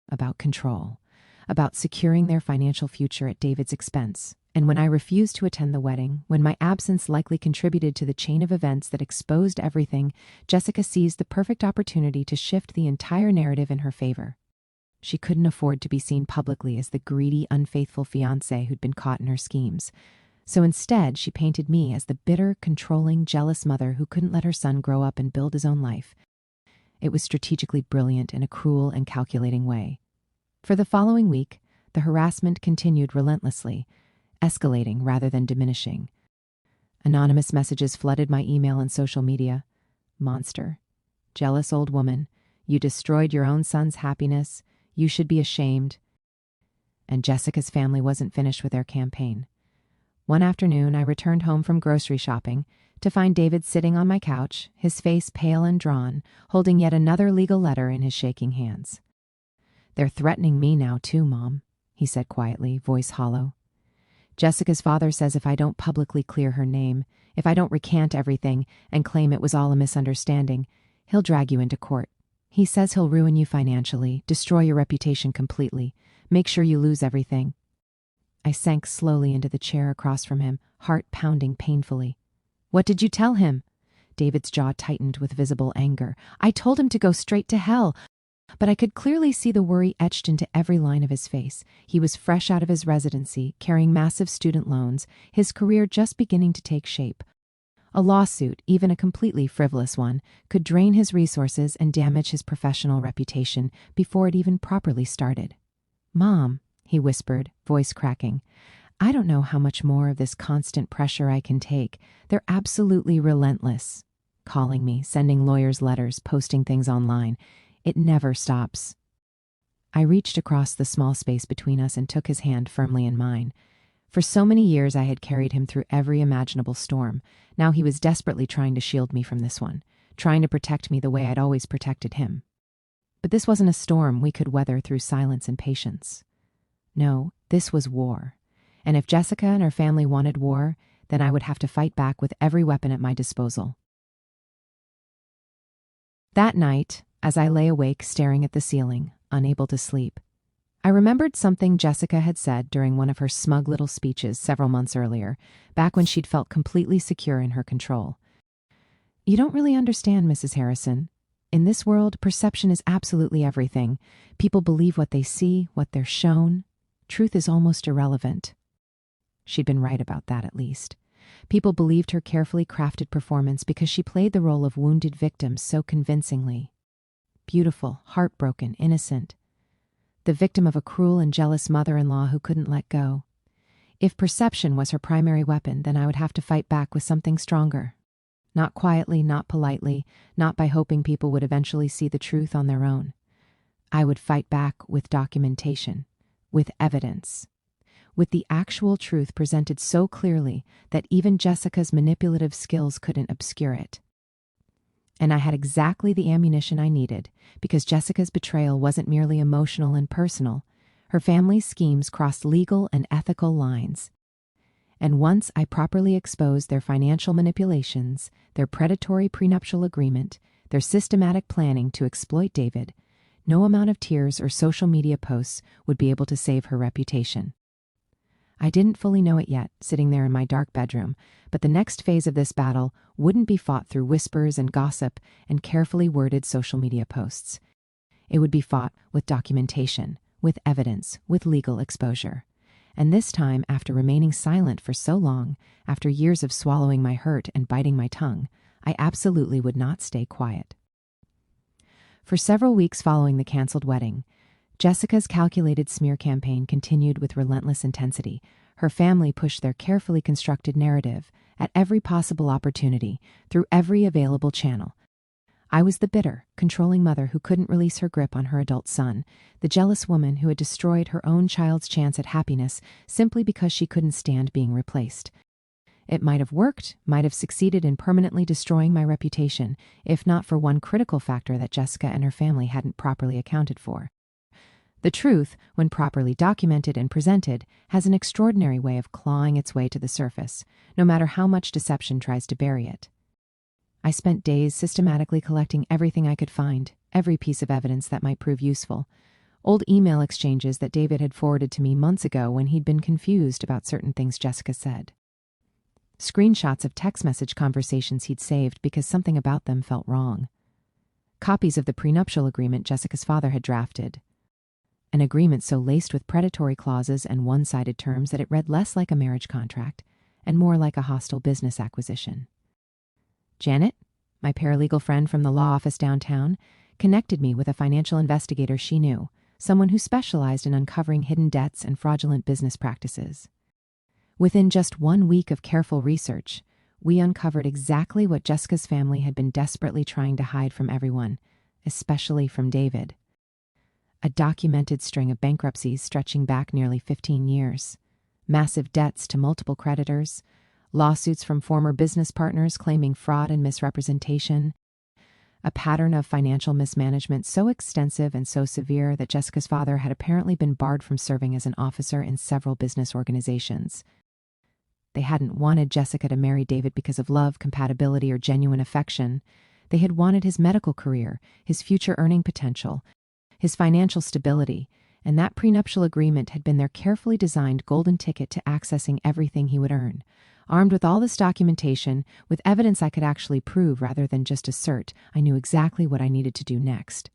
about control, about securing their financial future at David's expense. And when I refused to attend the wedding, when my absence likely contributed to the chain of events that exposed everything, Jessica seized the perfect opportunity to shift the entire narrative in her favor. She couldn't afford to be seen publicly as the greedy, unfaithful fiancé who'd been caught in her schemes. So instead, she painted me as the bitter, controlling, jealous mother who couldn't let her son grow up and build his own life. It was strategically brilliant in a cruel and calculating way. For the following week, the harassment continued relentlessly, escalating rather than diminishing. Anonymous messages flooded my email and social media. "Monster. Jealous old woman. You destroyed your own son's happiness. You should be ashamed." And Jessica's family wasn't finished with their campaign. One afternoon, I returned home from grocery shopping to find David sitting on my couch, his face pale and drawn, holding yet another legal letter in his shaking hands. "They're threatening me now too, Mom," he said quietly, voice hollow. Jessica's father says if I don't publicly clear her name, if I don't recant everything and claim it was all a misunderstanding, he'll drag you into court. He says he'll ruin you financially, destroy your reputation completely, make sure you lose everything. I sank slowly into the chair across from him, heart pounding painfully. What did you tell him? David's jaw tightened with visible anger. I told him to go straight to hell. But I could clearly see the worry etched into every line of his face. He was fresh out of his residency, carrying massive student loans, his career just beginning to take shape. A lawsuit, even a completely frivolous one, could drain his resources and damage his professional reputation before it even properly started. Mom, he whispered, voice cracking, I don't know how much more of this constant pressure I can take. They're absolutely relentless. Calling me, sending lawyers letters, posting things online. It never stops. I reached across the small space between us and took his hand firmly in mine. For so many years I had carried him through every imaginable storm. Now he was desperately trying to shield me from this one, trying to protect me the way I'd always protected him. But this wasn't a storm we could weather through silence and patience. No, this was war. And if Jessica and her family wanted war, then I would have to fight back with every weapon at my disposal. That night, as I lay awake staring at the ceiling, unable to sleep, I remembered something Jessica had said during one of her smug little speeches several months earlier, back when she'd felt completely secure in her control. You don't really understand, Mrs. Harrison. In this world, perception is absolutely everything. People believe what they see, what they're shown. Truth is almost irrelevant. She'd been right about that, at least. People believed her carefully crafted performance because she played the role of wounded victim so convincingly. Beautiful, heartbroken, innocent. The victim of a cruel and jealous mother-in-law who couldn't let go. If perception was her primary weapon, then I would have to fight back with something stronger. Not quietly, not politely, not by hoping people would eventually see the truth on their own. I would fight back with documentation, with evidence, with the actual truth presented so clearly that even Jessica's manipulative skills couldn't obscure it. And I had exactly the ammunition I needed, because Jessica's betrayal wasn't merely emotional and personal. Her family's schemes crossed legal and ethical lines. And once I properly exposed their financial manipulations, their predatory prenuptial agreement, their systematic planning to exploit David, no amount of tears or social media posts would be able to save her reputation. I didn't fully know it yet, sitting there in my dark bedroom, but the next phase of this battle wouldn't be fought through whispers and gossip and carefully worded social media posts. It would be fought with documentation, with evidence, with legal exposure. And this time, after remaining silent for so long, after years of swallowing my hurt and biting my tongue, I absolutely would not stay quiet. For several weeks following the canceled wedding, Jessica's calculated smear campaign continued with relentless intensity. Her family pushed their carefully constructed narrative at every possible opportunity, through every available channel. I was the bitter, controlling mother who couldn't release her grip on her adult son, the jealous woman who had destroyed her own child's chance at happiness simply because she couldn't stand being replaced. It might have worked, might have succeeded in permanently destroying my reputation, if not for one critical factor that Jessica and her family hadn't properly accounted for. The truth, when properly documented and presented, has an extraordinary way of clawing its way to the surface, no matter how much deception tries to bury it. I spent days systematically collecting everything I could find, every piece of evidence that might prove useful. Old email exchanges that David had forwarded to me months ago when he'd been confused about certain things Jessica said. Screenshots of text message conversations he'd saved because something about them felt wrong. Copies of the prenuptial agreement Jessica's father had drafted. An agreement so laced with predatory clauses and one-sided terms that it read less like a marriage contract and more like a hostile business acquisition. Janet, my paralegal friend from the law office downtown, connected me with a financial investigator she knew, someone who specialized in uncovering hidden debts and fraudulent business practices. Within just 1 week of careful research, we uncovered exactly what Jessica's family had been desperately trying to hide from everyone, especially from David. A documented string of bankruptcies stretching back nearly 15 years, massive debts to multiple creditors, lawsuits from former business partners claiming fraud and misrepresentation, a pattern of financial mismanagement so extensive and so severe that Jessica's father had apparently been barred from serving as an officer in several business organizations. They hadn't wanted Jessica to marry David because of love, compatibility, or genuine affection. They had wanted his medical career, his future earning potential, his financial stability, and that prenuptial agreement had been their carefully designed golden ticket to accessing everything he would earn. Armed with all this documentation, with evidence I could actually prove rather than just assert, I knew exactly what I needed to do next.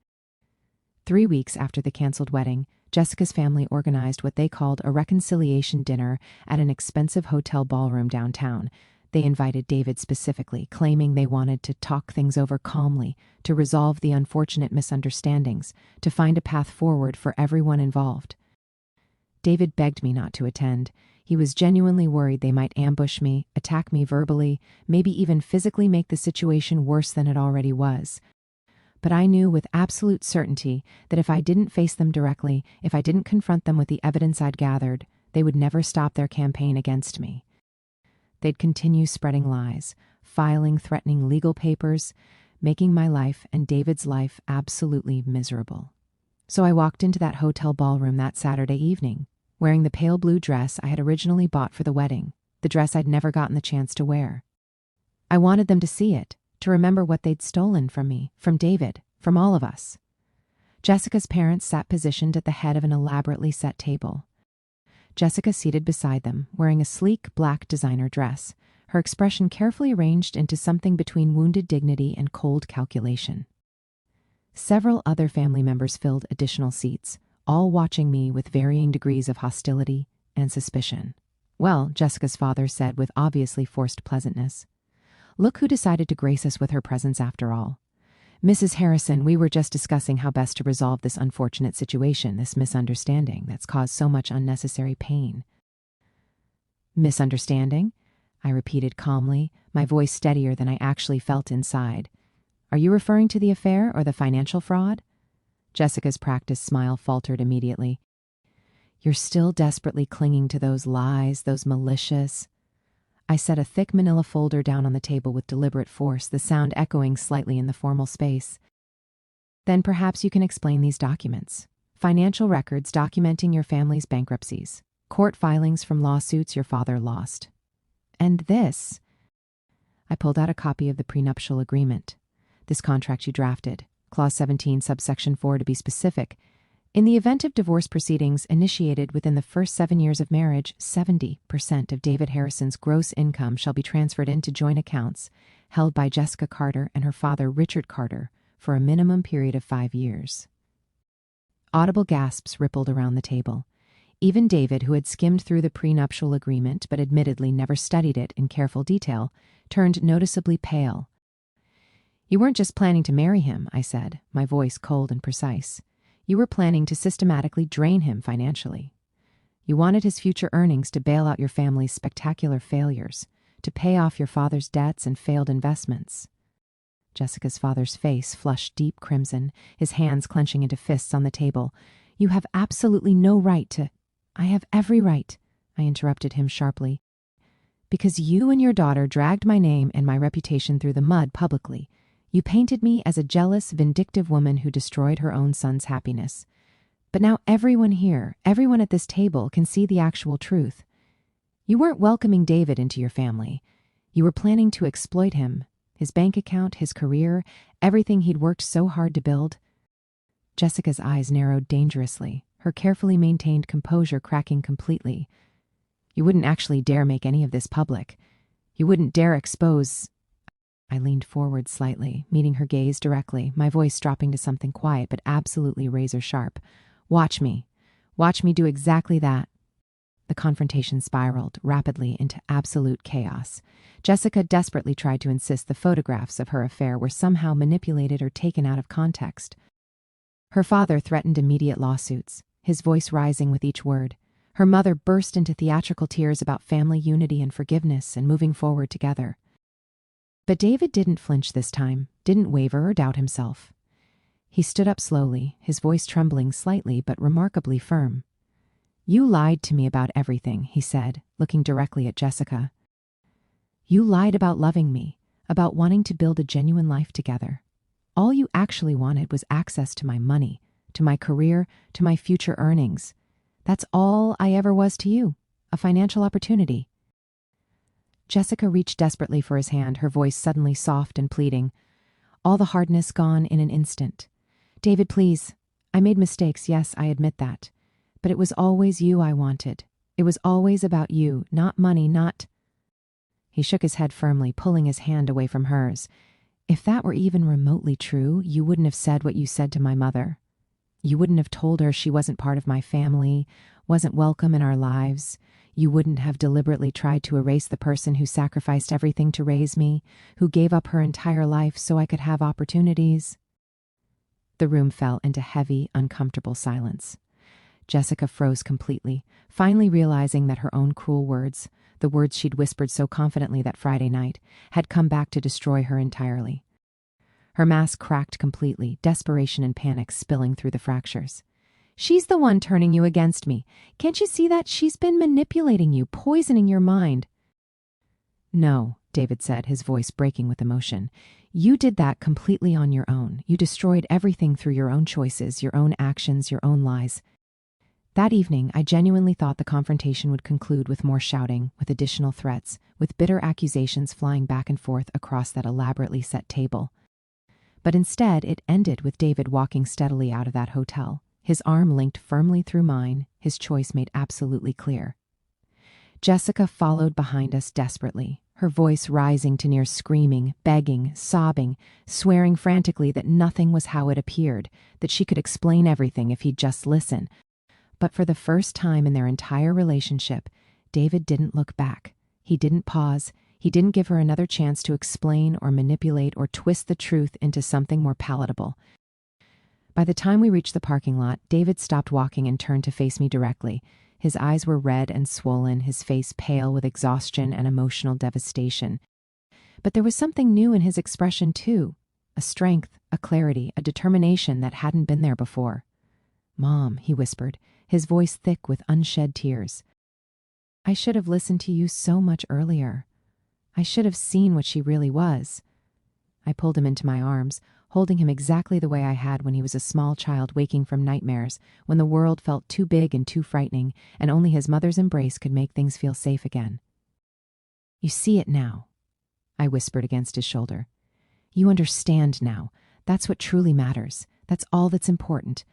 3 weeks after the canceled wedding, Jessica's family organized what they called a reconciliation dinner at an expensive hotel ballroom downtown. They invited David specifically, claiming they wanted to talk things over calmly, to resolve the unfortunate misunderstandings, to find a path forward for everyone involved. David begged me not to attend. He was genuinely worried they might ambush me, attack me verbally, maybe even physically make the situation worse than it already was. But I knew with absolute certainty that if I didn't face them directly, if I didn't confront them with the evidence I'd gathered, they would never stop their campaign against me. They'd continue spreading lies, filing threatening legal papers, making my life and David's life absolutely miserable. So I walked into that hotel ballroom that Saturday evening, wearing the pale blue dress I had originally bought for the wedding, the dress I'd never gotten the chance to wear. I wanted them to see it, to remember what they'd stolen from me, from David, from all of us. Jessica's parents sat positioned at the head of an elaborately set table. Jessica seated beside them, wearing a sleek black designer dress, her expression carefully arranged into something between wounded dignity and cold calculation. Several other family members filled additional seats, all watching me with varying degrees of hostility and suspicion. "Well," Jessica's father said with obviously forced pleasantness, "look who decided to grace us with her presence after all. Mrs. Harrison, we were just discussing how best to resolve this unfortunate situation, this misunderstanding that's caused so much unnecessary pain." "Misunderstanding?" I repeated calmly, my voice steadier than I actually felt inside. "Are you referring to the affair or the financial fraud?" Jessica's practiced smile faltered immediately. "You're still desperately clinging to those lies, those malicious—" I set a thick manila folder down on the table with deliberate force, the sound echoing slightly in the formal space. "Then perhaps you can explain these documents. Financial records documenting your family's bankruptcies, court filings from lawsuits your father lost. And this." I pulled out a copy of the prenuptial agreement. "This contract you drafted, Clause 17, subsection 4 to be specific. In the event of divorce proceedings initiated within the first 7 years of marriage, 70% of David Harrison's gross income shall be transferred into joint accounts held by Jessica Carter and her father Richard Carter for a minimum period of 5 years. Audible gasps rippled around the table. Even David, who had skimmed through the prenuptial agreement but admittedly never studied it in careful detail, turned noticeably pale. "You weren't just planning to marry him," I said, my voice cold and precise. "You were planning to systematically drain him financially. You wanted his future earnings to bail out your family's spectacular failures, to pay off your father's debts and failed investments." Jessica's father's face flushed deep crimson, his hands clenching into fists on the table. "You have absolutely no right to—" "I have every right," I interrupted him sharply. "Because you and your daughter dragged my name and my reputation through the mud publicly. You painted me as a jealous, vindictive woman who destroyed her own son's happiness. But now everyone here, everyone at this table can see the actual truth. You weren't welcoming David into your family. You were planning to exploit him, his bank account, his career, everything he'd worked so hard to build." Jessica's eyes narrowed dangerously, her carefully maintained composure cracking completely. "You wouldn't actually dare make any of this public. You wouldn't dare expose—" I leaned forward slightly, meeting her gaze directly, my voice dropping to something quiet but absolutely razor-sharp. Watch me do exactly that." The confrontation spiraled rapidly into absolute chaos. Jessica desperately tried to insist the photographs of her affair were somehow manipulated or taken out of context. Her father threatened immediate lawsuits, his voice rising with each word. Her mother burst into theatrical tears about family unity and forgiveness and moving forward together. But David didn't flinch this time, didn't waver or doubt himself. He stood up slowly, his voice trembling slightly but remarkably firm. "You lied to me about everything," he said, looking directly at Jessica. "You lied about loving me, about wanting to build a genuine life together. All you actually wanted was access to my money, to my career, to my future earnings. That's all I ever was to you, a financial opportunity." Jessica reached desperately for his hand, her voice suddenly soft and pleading, all the hardness gone in an instant. David, please. I made mistakes, yes, I admit that. But it was always you I wanted. It was always about you, not money, not... He shook his head firmly, pulling his hand away from hers. If that were even remotely true, you wouldn't have said what you said to my mother. You wouldn't have told her she wasn't part of my family, wasn't welcome in our lives. You wouldn't have deliberately tried to erase the person who sacrificed everything to raise me, who gave up her entire life so I could have opportunities. The room fell into heavy, uncomfortable silence. Jessica froze completely, finally realizing that her own cruel words, the words she'd whispered so confidently that Friday night, had come back to destroy her entirely. Her mask cracked completely, desperation and panic spilling through the fractures. She's the one turning you against me. Can't you see that? She's been manipulating you, poisoning your mind. No, David said, his voice breaking with emotion. You did that completely on your own. You destroyed everything through your own choices, your own actions, your own lies. That evening, I genuinely thought the confrontation would conclude with more shouting, with additional threats, with bitter accusations flying back and forth across that elaborately set table. But instead, it ended with David walking steadily out of that hotel, his arm linked firmly through mine, his choice made absolutely clear. Jessica followed behind us desperately, her voice rising to near screaming, begging, sobbing, swearing frantically that nothing was how it appeared, that she could explain everything if he'd just listen. But for the first time in their entire relationship, David didn't look back. He didn't pause. He didn't give her another chance to explain or manipulate or twist the truth into something more palatable. By the time we reached the parking lot, David stopped walking and turned to face me directly. His eyes were red and swollen, his face pale with exhaustion and emotional devastation. But there was something new in his expression too, a strength, a clarity, a determination that hadn't been there before. Mom, he whispered, his voice thick with unshed tears. I should have listened to you so much earlier. I should have seen what she really was. I pulled him into my arms, holding him exactly the way I had when he was a small child waking from nightmares, when the world felt too big and too frightening, and only his mother's embrace could make things feel safe again. You see it now, I whispered against his shoulder. You understand now. That's what truly matters. That's all that's important.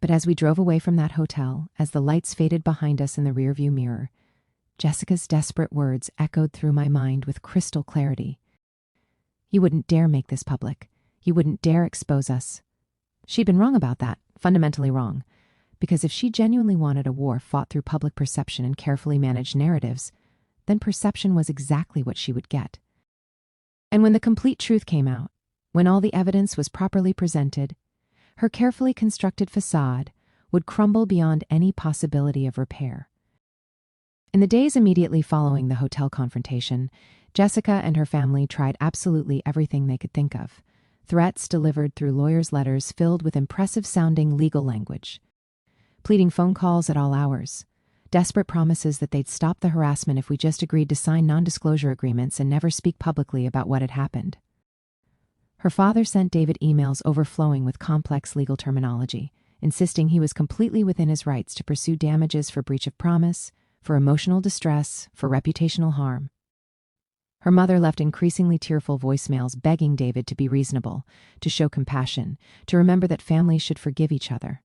But as we drove away from that hotel, as the lights faded behind us in the rearview mirror, Jessica's desperate words echoed through my mind with crystal clarity. You wouldn't dare make this public. You wouldn't dare expose us. She'd been wrong about that, fundamentally wrong. Because if she genuinely wanted a war fought through public perception and carefully managed narratives, then perception was exactly what she would get. And when the complete truth came out, when all the evidence was properly presented, her carefully constructed facade would crumble beyond any possibility of repair. In the days immediately following the hotel confrontation, Jessica and her family tried absolutely everything they could think of. Threats delivered through lawyers' letters filled with impressive-sounding legal language. Pleading phone calls at all hours. Desperate promises that they'd stop the harassment if we just agreed to sign non-disclosure agreements and never speak publicly about what had happened. Her father sent David emails overflowing with complex legal terminology, insisting he was completely within his rights to pursue damages for breach of promise, for emotional distress, for reputational harm. Her mother left increasingly tearful voicemails begging David to be reasonable, to show compassion, to remember that families should forgive each other.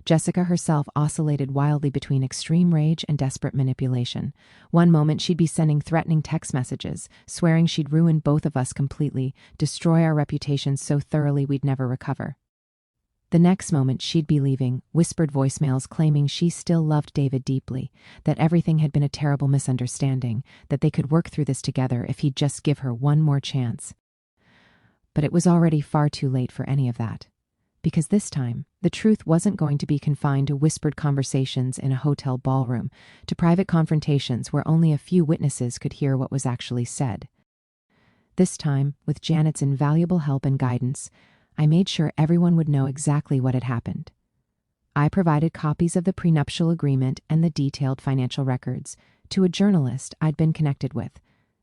Jessica herself oscillated wildly between extreme rage and desperate manipulation. One moment she'd be sending threatening text messages, swearing she'd ruin both of us completely, destroy our reputations so thoroughly we'd never recover. The next moment she'd be leaving, whispered voicemails claiming she still loved David deeply, that everything had been a terrible misunderstanding, that they could work through this together if he'd just give her one more chance. But it was already far too late for any of that. Because this time, the truth wasn't going to be confined to whispered conversations in a hotel ballroom, to private confrontations where only a few witnesses could hear what was actually said. This time, with Janet's invaluable help and guidance, I made sure everyone would know exactly what had happened. I provided copies of the prenuptial agreement and the detailed financial records to a journalist I'd been connected with,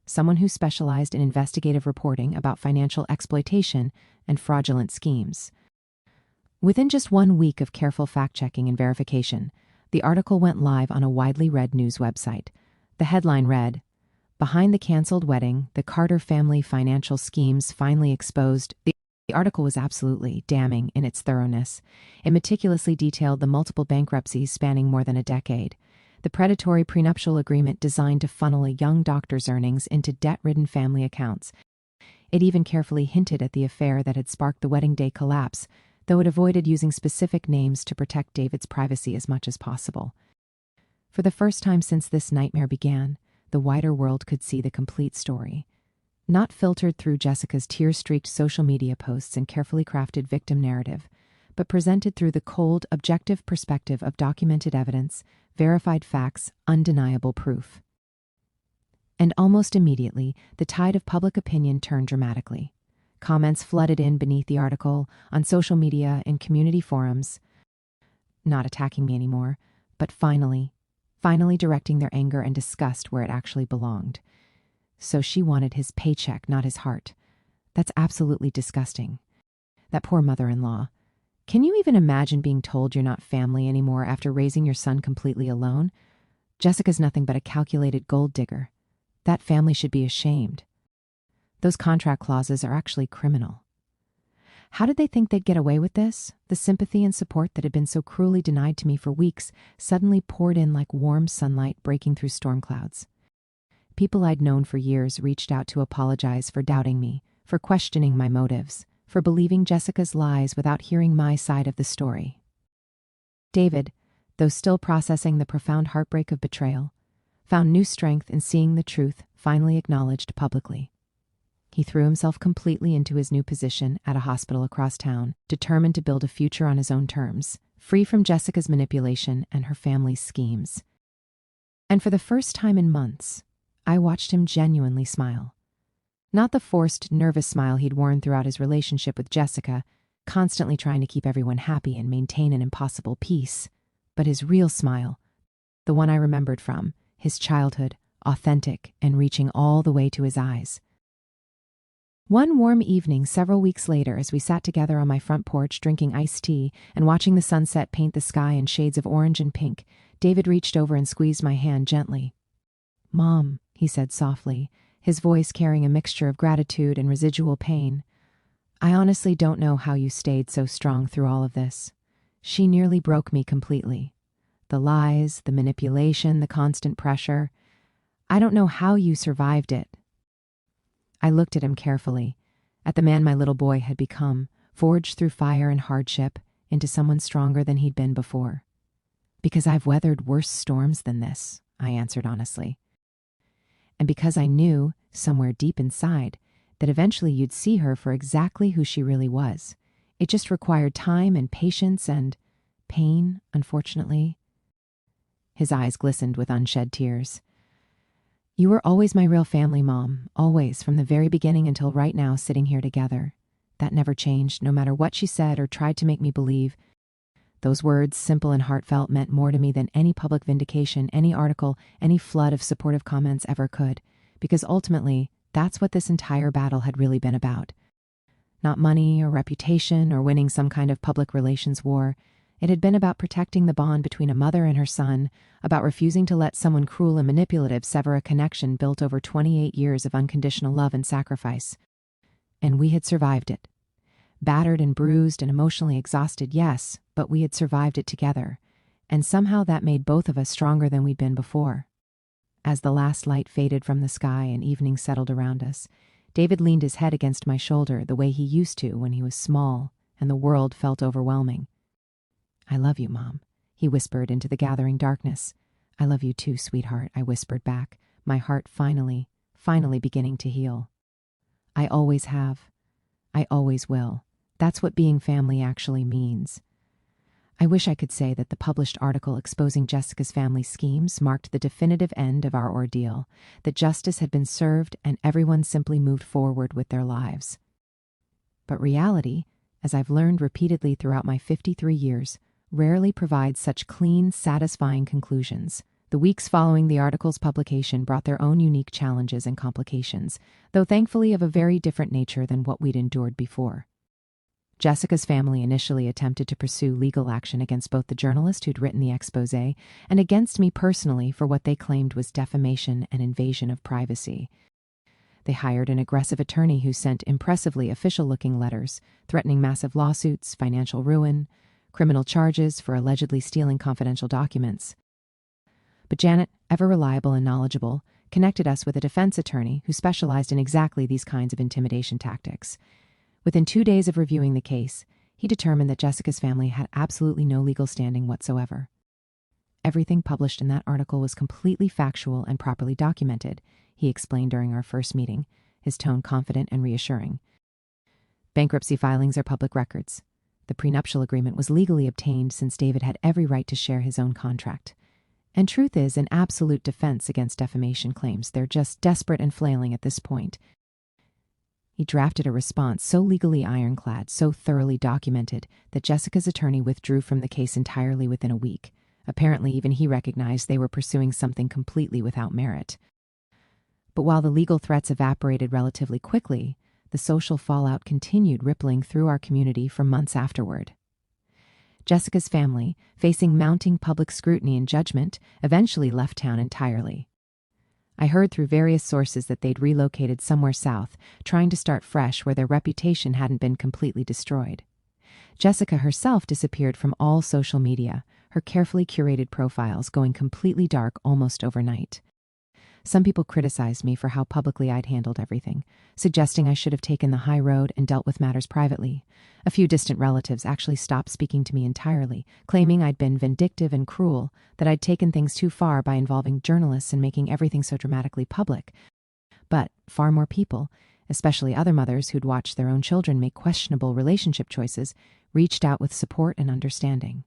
someone who specialized in investigative reporting about financial exploitation and fraudulent schemes. Within just 1 week of careful fact-checking and verification, the article went live on a widely read news website. The headline read, Behind the canceled wedding, the Carter family financial schemes finally exposed. The article was absolutely damning in its thoroughness. It meticulously detailed the multiple bankruptcies spanning more than a decade, the predatory prenuptial agreement designed to funnel a young doctor's earnings into debt-ridden family accounts. It even carefully hinted at the affair that had sparked the wedding day collapse, though it avoided using specific names to protect David's privacy as much as possible. For the first time since this nightmare began, the wider world could see the complete story. Not filtered through Jessica's tear-streaked social media posts and carefully crafted victim narrative, but presented through the cold, objective perspective of documented evidence, verified facts, undeniable proof. And almost immediately, the tide of public opinion turned dramatically. Comments flooded in beneath the article, on social media, in community forums, not attacking me anymore, but finally directing their anger and disgust where it actually belonged. So she wanted his paycheck, not his heart. That's absolutely disgusting. That poor mother-in-law. Can you even imagine being told you're not family anymore after raising your son completely alone? Jessica's nothing but a calculated gold digger. That family should be ashamed. Those contract clauses are actually criminal. How did they think they'd get away with this? The sympathy and support that had been so cruelly denied to me for weeks suddenly poured in like warm sunlight breaking through storm clouds. People I'd known for years reached out to apologize for doubting me, for questioning my motives, for believing Jessica's lies without hearing my side of the story. David, though still processing the profound heartbreak of betrayal, found new strength in seeing the truth finally acknowledged publicly. He threw himself completely into his new position at a hospital across town, determined to build a future on his own terms, free from Jessica's manipulation and her family's schemes. And for the first time in months, I watched him genuinely smile. Not the forced, nervous smile he'd worn throughout his relationship with Jessica, constantly trying to keep everyone happy and maintain an impossible peace, but his real smile, the one I remembered from his childhood, authentic and reaching all the way to his eyes. One warm evening several weeks later, as we sat together on my front porch drinking iced tea and watching the sunset paint the sky in shades of orange and pink, David reached over and squeezed my hand gently. "Mom," he said softly, his voice carrying a mixture of gratitude and residual pain. "I honestly don't know how you stayed so strong through all of this. She nearly broke me completely. The lies, the manipulation, the constant pressure. I don't know how you survived it." I looked at him carefully, at the man my little boy had become, forged through fire and hardship into someone stronger than he'd been before. "Because I've weathered worse storms than this," I answered honestly. "And because I knew, somewhere deep inside, that eventually you'd see her for exactly who she really was. It just required time and patience and pain, unfortunately." His eyes glistened with unshed tears. "You were always my real family, Mom, always, from the very beginning until right now, sitting here together. That never changed, no matter what she said or tried to make me believe. Those words, simple and heartfelt, meant more to me than any public vindication, any article, any flood of supportive comments ever could, because ultimately, that's what this entire battle had really been about. Not money or reputation or winning some kind of public relations war. It had been about protecting the bond between a mother and her son, about refusing to let someone cruel and manipulative sever a connection built over 28 years of unconditional love and sacrifice. And we had survived it. Battered and bruised and emotionally exhausted, yes, but we had survived it together. And somehow that made both of us stronger than we'd been before. As the last light faded from the sky and evening settled around us, David leaned his head against my shoulder the way he used to when he was small and the world felt overwhelming. "I love you, Mom," he whispered into the gathering darkness. "I love you too, sweetheart," I whispered back, my heart finally beginning to heal. "I always have. I always will. That's what being family actually means." I wish I could say that the published article exposing Jessica's family schemes marked the definitive end of our ordeal, that justice had been served and everyone simply moved forward with their lives. But reality, as I've learned repeatedly throughout my 53 years, rarely provides such clean, satisfying conclusions. The weeks following the article's publication brought their own unique challenges and complications, though thankfully of a very different nature than what we'd endured before. Jessica's family initially attempted to pursue legal action against both the journalist who'd written the expose and against me personally for what they claimed was defamation and invasion of privacy. They hired an aggressive attorney who sent impressively official-looking letters threatening massive lawsuits, financial ruin, criminal charges for allegedly stealing confidential documents. But Janet, ever reliable and knowledgeable, connected us with a defense attorney who specialized in exactly these kinds of intimidation tactics. Within 2 days of reviewing the case, he determined that Jessica's family had absolutely no legal standing whatsoever. Everything published in that article was completely factual and properly documented, he explained during our first meeting, his tone confident and reassuring. Bankruptcy filings are public records. The prenuptial agreement was legally obtained since David had every right to share his own contract. And truth is an absolute defense against defamation claims. They're just desperate and flailing at this point. He drafted a response so legally ironclad, so thoroughly documented, that Jessica's attorney withdrew from the case entirely within a week. Apparently, even he recognized they were pursuing something completely without merit. But while the legal threats evaporated relatively quickly, the social fallout continued rippling through our community for months afterward. Jessica's family, facing mounting public scrutiny and judgment, eventually left town entirely. I heard through various sources that they'd relocated somewhere south, trying to start fresh where their reputation hadn't been completely destroyed. Jessica herself disappeared from all social media, her carefully curated profiles going completely dark almost overnight. Some people criticized me for how publicly I'd handled everything, suggesting I should have taken the high road and dealt with matters privately. A few distant relatives actually stopped speaking to me entirely, claiming I'd been vindictive and cruel, that I'd taken things too far by involving journalists and making everything so dramatically public. But far more people, especially other mothers who'd watched their own children make questionable relationship choices, reached out with support and understanding.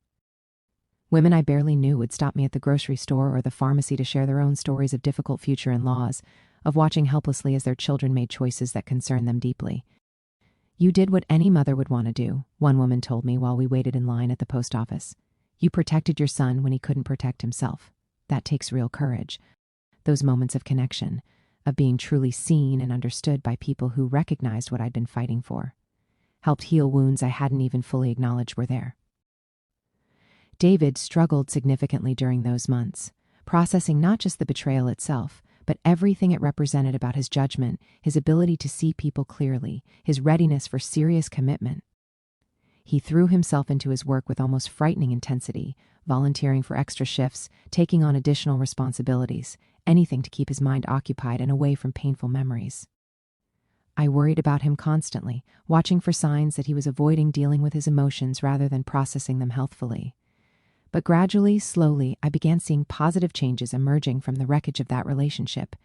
Women I barely knew would stop me at the grocery store or the pharmacy to share their own stories of difficult future in-laws, of watching helplessly as their children made choices that concerned them deeply. "You did what any mother would want to do," one woman told me while we waited in line at the post office. "You protected your son when he couldn't protect himself. That takes real courage." Those moments of connection, of being truly seen and understood by people who recognized what I'd been fighting for, helped heal wounds I hadn't even fully acknowledged were there. David struggled significantly during those months, processing not just the betrayal itself, but everything it represented about his judgment, his ability to see people clearly, his readiness for serious commitment. He threw himself into his work with almost frightening intensity, volunteering for extra shifts, taking on additional responsibilities, anything to keep his mind occupied and away from painful memories. I worried about him constantly, watching for signs that he was avoiding dealing with his emotions rather than processing them healthfully. But gradually, slowly, I began seeing positive changes emerging from the wreckage of that relationship.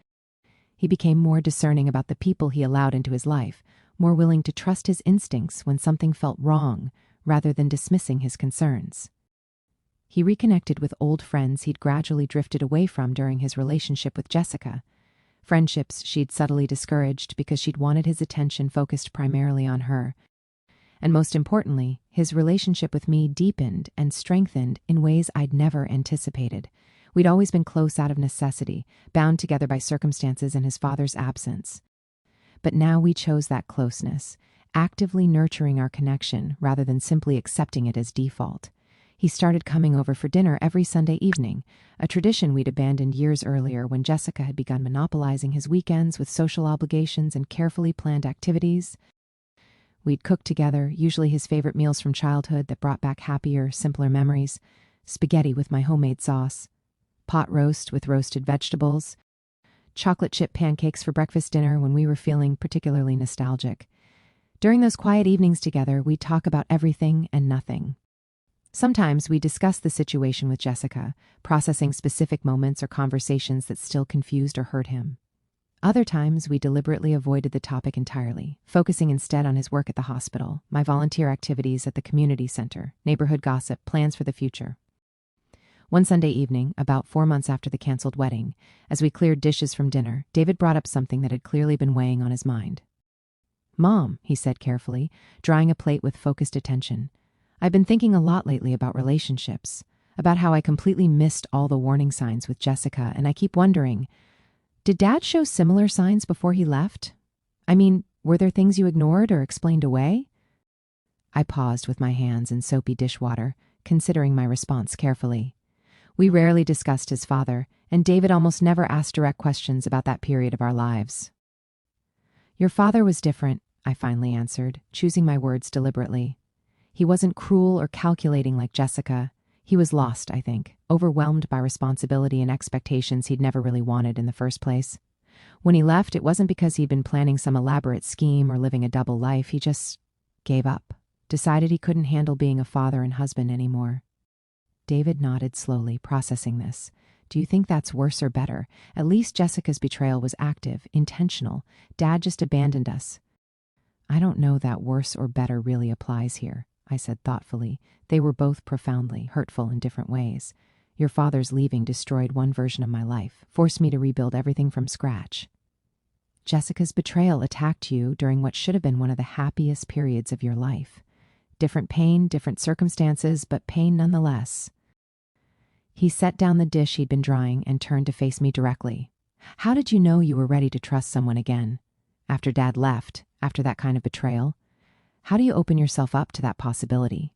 He became more discerning about the people he allowed into his life, more willing to trust his instincts when something felt wrong, rather than dismissing his concerns. He reconnected with old friends he'd gradually drifted away from during his relationship with Jessica, friendships she'd subtly discouraged because she'd wanted his attention focused primarily on her. And most importantly, his relationship with me deepened and strengthened in ways I'd never anticipated. We'd always been close out of necessity, bound together by circumstances and his father's absence. But now we chose that closeness, actively nurturing our connection rather than simply accepting it as default. He started coming over for dinner every Sunday evening, a tradition we'd abandoned years earlier when Jessica had begun monopolizing his weekends with social obligations and carefully planned activities. We'd cook together, usually his favorite meals from childhood that brought back happier, simpler memories: spaghetti with my homemade sauce, pot roast with roasted vegetables, chocolate chip pancakes for breakfast dinner when we were feeling particularly nostalgic. During those quiet evenings together, we'd talk about everything and nothing. Sometimes we discussed the situation with Jessica, processing specific moments or conversations that still confused or hurt him. Other times, we deliberately avoided the topic entirely, focusing instead on his work at the hospital, my volunteer activities at the community center, neighborhood gossip, plans for the future. One Sunday evening, about 4 months after the canceled wedding, as we cleared dishes from dinner, David brought up something that had clearly been weighing on his mind. "Mom," he said carefully, drying a plate with focused attention, "I've been thinking a lot lately about relationships, about how I completely missed all the warning signs with Jessica, and I keep wondering, did Dad show similar signs before he left? I mean, were there things you ignored or explained away?" I paused with my hands in soapy dishwater, considering my response carefully. We rarely discussed his father, and David almost never asked direct questions about that period of our lives. Your father was different, I finally answered, choosing my words deliberately. He wasn't cruel or calculating like Jessica. He was lost, I think, overwhelmed by responsibility and expectations he'd never really wanted in the first place. When he left, it wasn't because he'd been planning some elaborate scheme or living a double life. He just gave up, decided he couldn't handle being a father and husband anymore. David nodded slowly, processing this. Do you think that's worse or better? At least Jessica's betrayal was active, intentional. Dad just abandoned us. I don't know that worse or better really applies here, I said thoughtfully. They were both profoundly hurtful in different ways. Your father's leaving destroyed one version of my life, forced me to rebuild everything from scratch. Jessica's betrayal attacked you during what should have been one of the happiest periods of your life. Different pain, different circumstances, but pain nonetheless. He set down the dish he'd been drying and turned to face me directly. How did you know you were ready to trust someone again? After Dad left, after that kind of betrayal? How do you open yourself up to that possibility?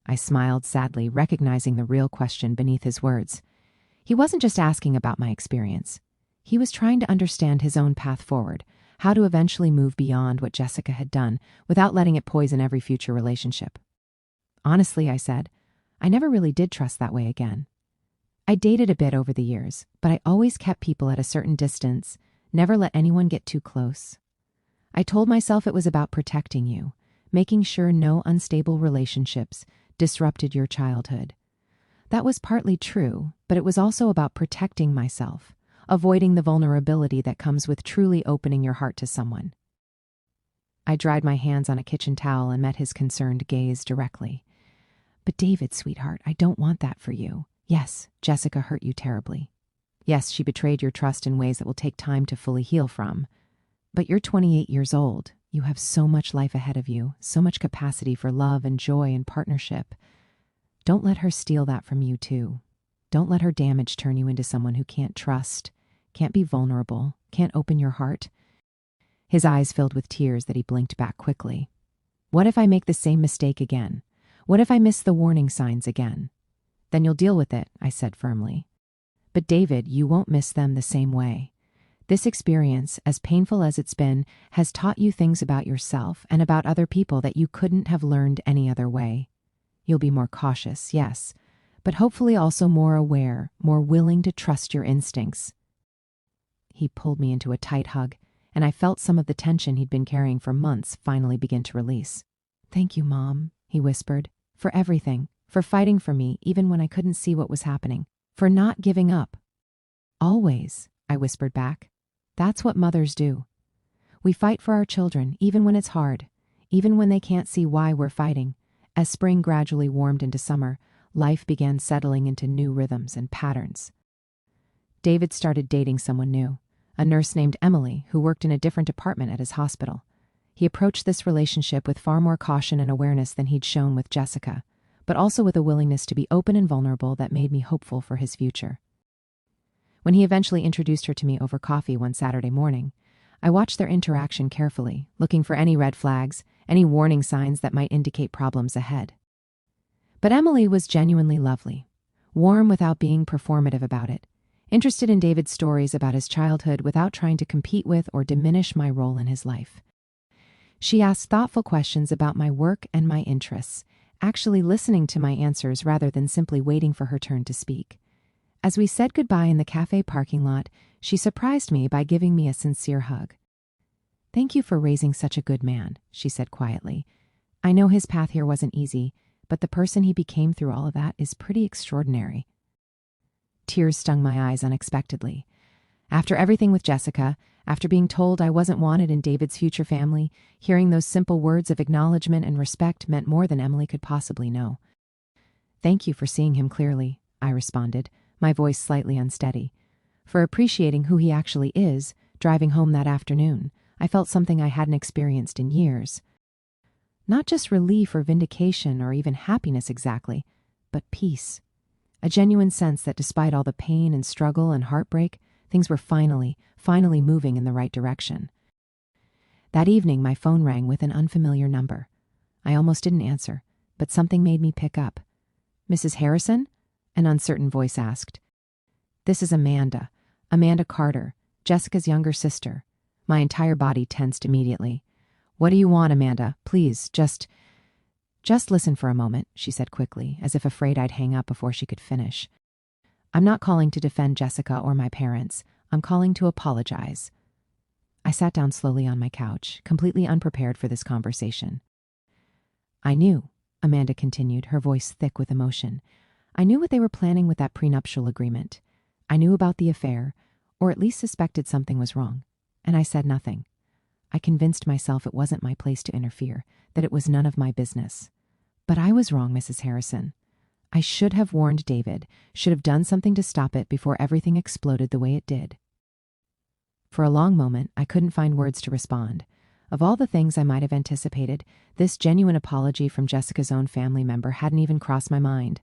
I smiled sadly, recognizing the real question beneath his words. He wasn't just asking about my experience. He was trying to understand his own path forward, how to eventually move beyond what Jessica had done without letting it poison every future relationship. Honestly, I said, I never really did trust that way again. I dated a bit over the years, but I always kept people at a certain distance, never let anyone get too close. I told myself it was about protecting you, making sure no unstable relationships disrupted your childhood. That was partly true, but it was also about protecting myself, avoiding the vulnerability that comes with truly opening your heart to someone. I dried my hands on a kitchen towel and met his concerned gaze directly. But David, sweetheart, I don't want that for you. Yes, Jessica hurt you terribly. Yes, she betrayed your trust in ways that will take time to fully heal from. But you're 28 years old. You have so much life ahead of you, so much capacity for love and joy and partnership. Don't let her steal that from you, too. Don't let her damage turn you into someone who can't trust, can't be vulnerable, can't open your heart. His eyes filled with tears that he blinked back quickly. What if I make the same mistake again? What if I miss the warning signs again? Then you'll deal with it, I said firmly. But David, you won't miss them the same way. This experience, as painful as it's been, has taught you things about yourself and about other people that you couldn't have learned any other way. You'll be more cautious, yes, but hopefully also more aware, more willing to trust your instincts. He pulled me into a tight hug, and I felt some of the tension he'd been carrying for months finally begin to release. Thank you, Mom, he whispered, for everything, for fighting for me even when I couldn't see what was happening, for not giving up. Always, I whispered back. That's what mothers do. We fight for our children, even when it's hard, even when they can't see why we're fighting. As spring gradually warmed into summer, life began settling into new rhythms and patterns. David started dating someone new, a nurse named Emily who worked in a different department at his hospital. He approached this relationship with far more caution and awareness than he'd shown with Jessica, but also with a willingness to be open and vulnerable that made me hopeful for his future. When he eventually introduced her to me over coffee one Saturday morning, I watched their interaction carefully, looking for any red flags, any warning signs that might indicate problems ahead. But Emily was genuinely lovely, warm without being performative about it, interested in David's stories about his childhood without trying to compete with or diminish my role in his life. She asked thoughtful questions about my work and my interests, actually listening to my answers rather than simply waiting for her turn to speak. As we said goodbye in the cafe parking lot, she surprised me by giving me a sincere hug. Thank you for raising such a good man, she said quietly. I know his path here wasn't easy, but the person he became through all of that is pretty extraordinary. Tears stung my eyes unexpectedly. After everything with Jessica, after being told I wasn't wanted in David's future family, hearing those simple words of acknowledgement and respect meant more than Emily could possibly know. Thank you for seeing him clearly, I responded, my voice slightly unsteady. For appreciating who he actually is, driving home that afternoon, I felt something I hadn't experienced in years. Not just relief or vindication or even happiness exactly, but peace. A genuine sense that despite all the pain and struggle and heartbreak, things were finally moving in the right direction. That evening, my phone rang with an unfamiliar number. I almost didn't answer, but something made me pick up. "Mrs. Harrison?" An uncertain voice asked. "This is Amanda. Amanda Carter, Jessica's younger sister." My entire body tensed immediately. "What do you want, Amanda? Please, just listen for a moment," she said quickly, as if afraid I'd hang up before she could finish. "I'm not calling to defend Jessica or my parents. I'm calling to apologize." I sat down slowly on my couch, completely unprepared for this conversation. "I knew," Amanda continued, her voice thick with emotion. "I knew what they were planning with that prenuptial agreement. I knew about the affair, or at least suspected something was wrong, and I said nothing. I convinced myself it wasn't my place to interfere, that it was none of my business. But I was wrong, Mrs. Harrison. I should have warned David, should have done something to stop it before everything exploded the way it did." For a long moment, I couldn't find words to respond. Of all the things I might have anticipated, this genuine apology from Jessica's own family member hadn't even crossed my mind.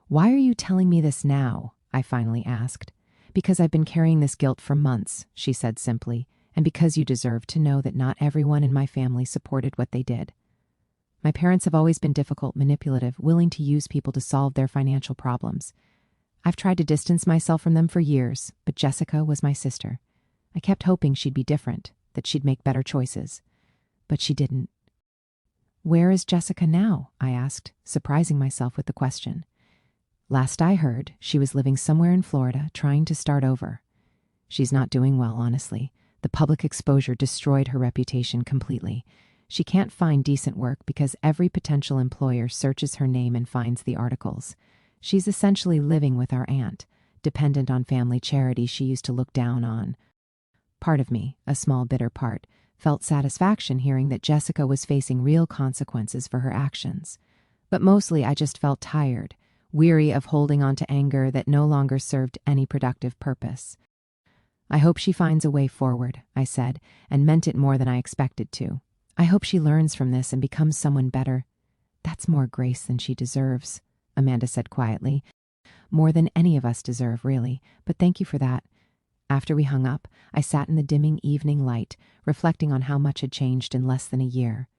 "Why are you telling me this now?" I finally asked. "Because I've been carrying this guilt for months," she said simply, "and because you deserve to know that not everyone in my family supported what they did. My parents have always been difficult, manipulative, willing to use people to solve their financial problems. I've tried to distance myself from them for years, but Jessica was my sister. I kept hoping she'd be different, that she'd make better choices. But she didn't." "Where is Jessica now?" I asked, surprising myself with the question. "Last I heard, she was living somewhere in Florida, trying to start over. She's not doing well, honestly. The public exposure destroyed her reputation completely. She can't find decent work because every potential employer searches her name and finds the articles. She's essentially living with our aunt, dependent on family charity she used to look down on." Part of me, a small bitter part, felt satisfaction hearing that Jessica was facing real consequences for her actions. But mostly I just felt tired, weary of holding on to anger that no longer served any productive purpose. "I hope she finds a way forward," I said, and meant it more than I expected to. "I hope she learns from this and becomes someone better." "That's more grace than she deserves," Amanda said quietly. "More than any of us deserve, really, but thank you for that." After we hung up, I sat in the dimming evening light, reflecting on how much had changed in less than a year.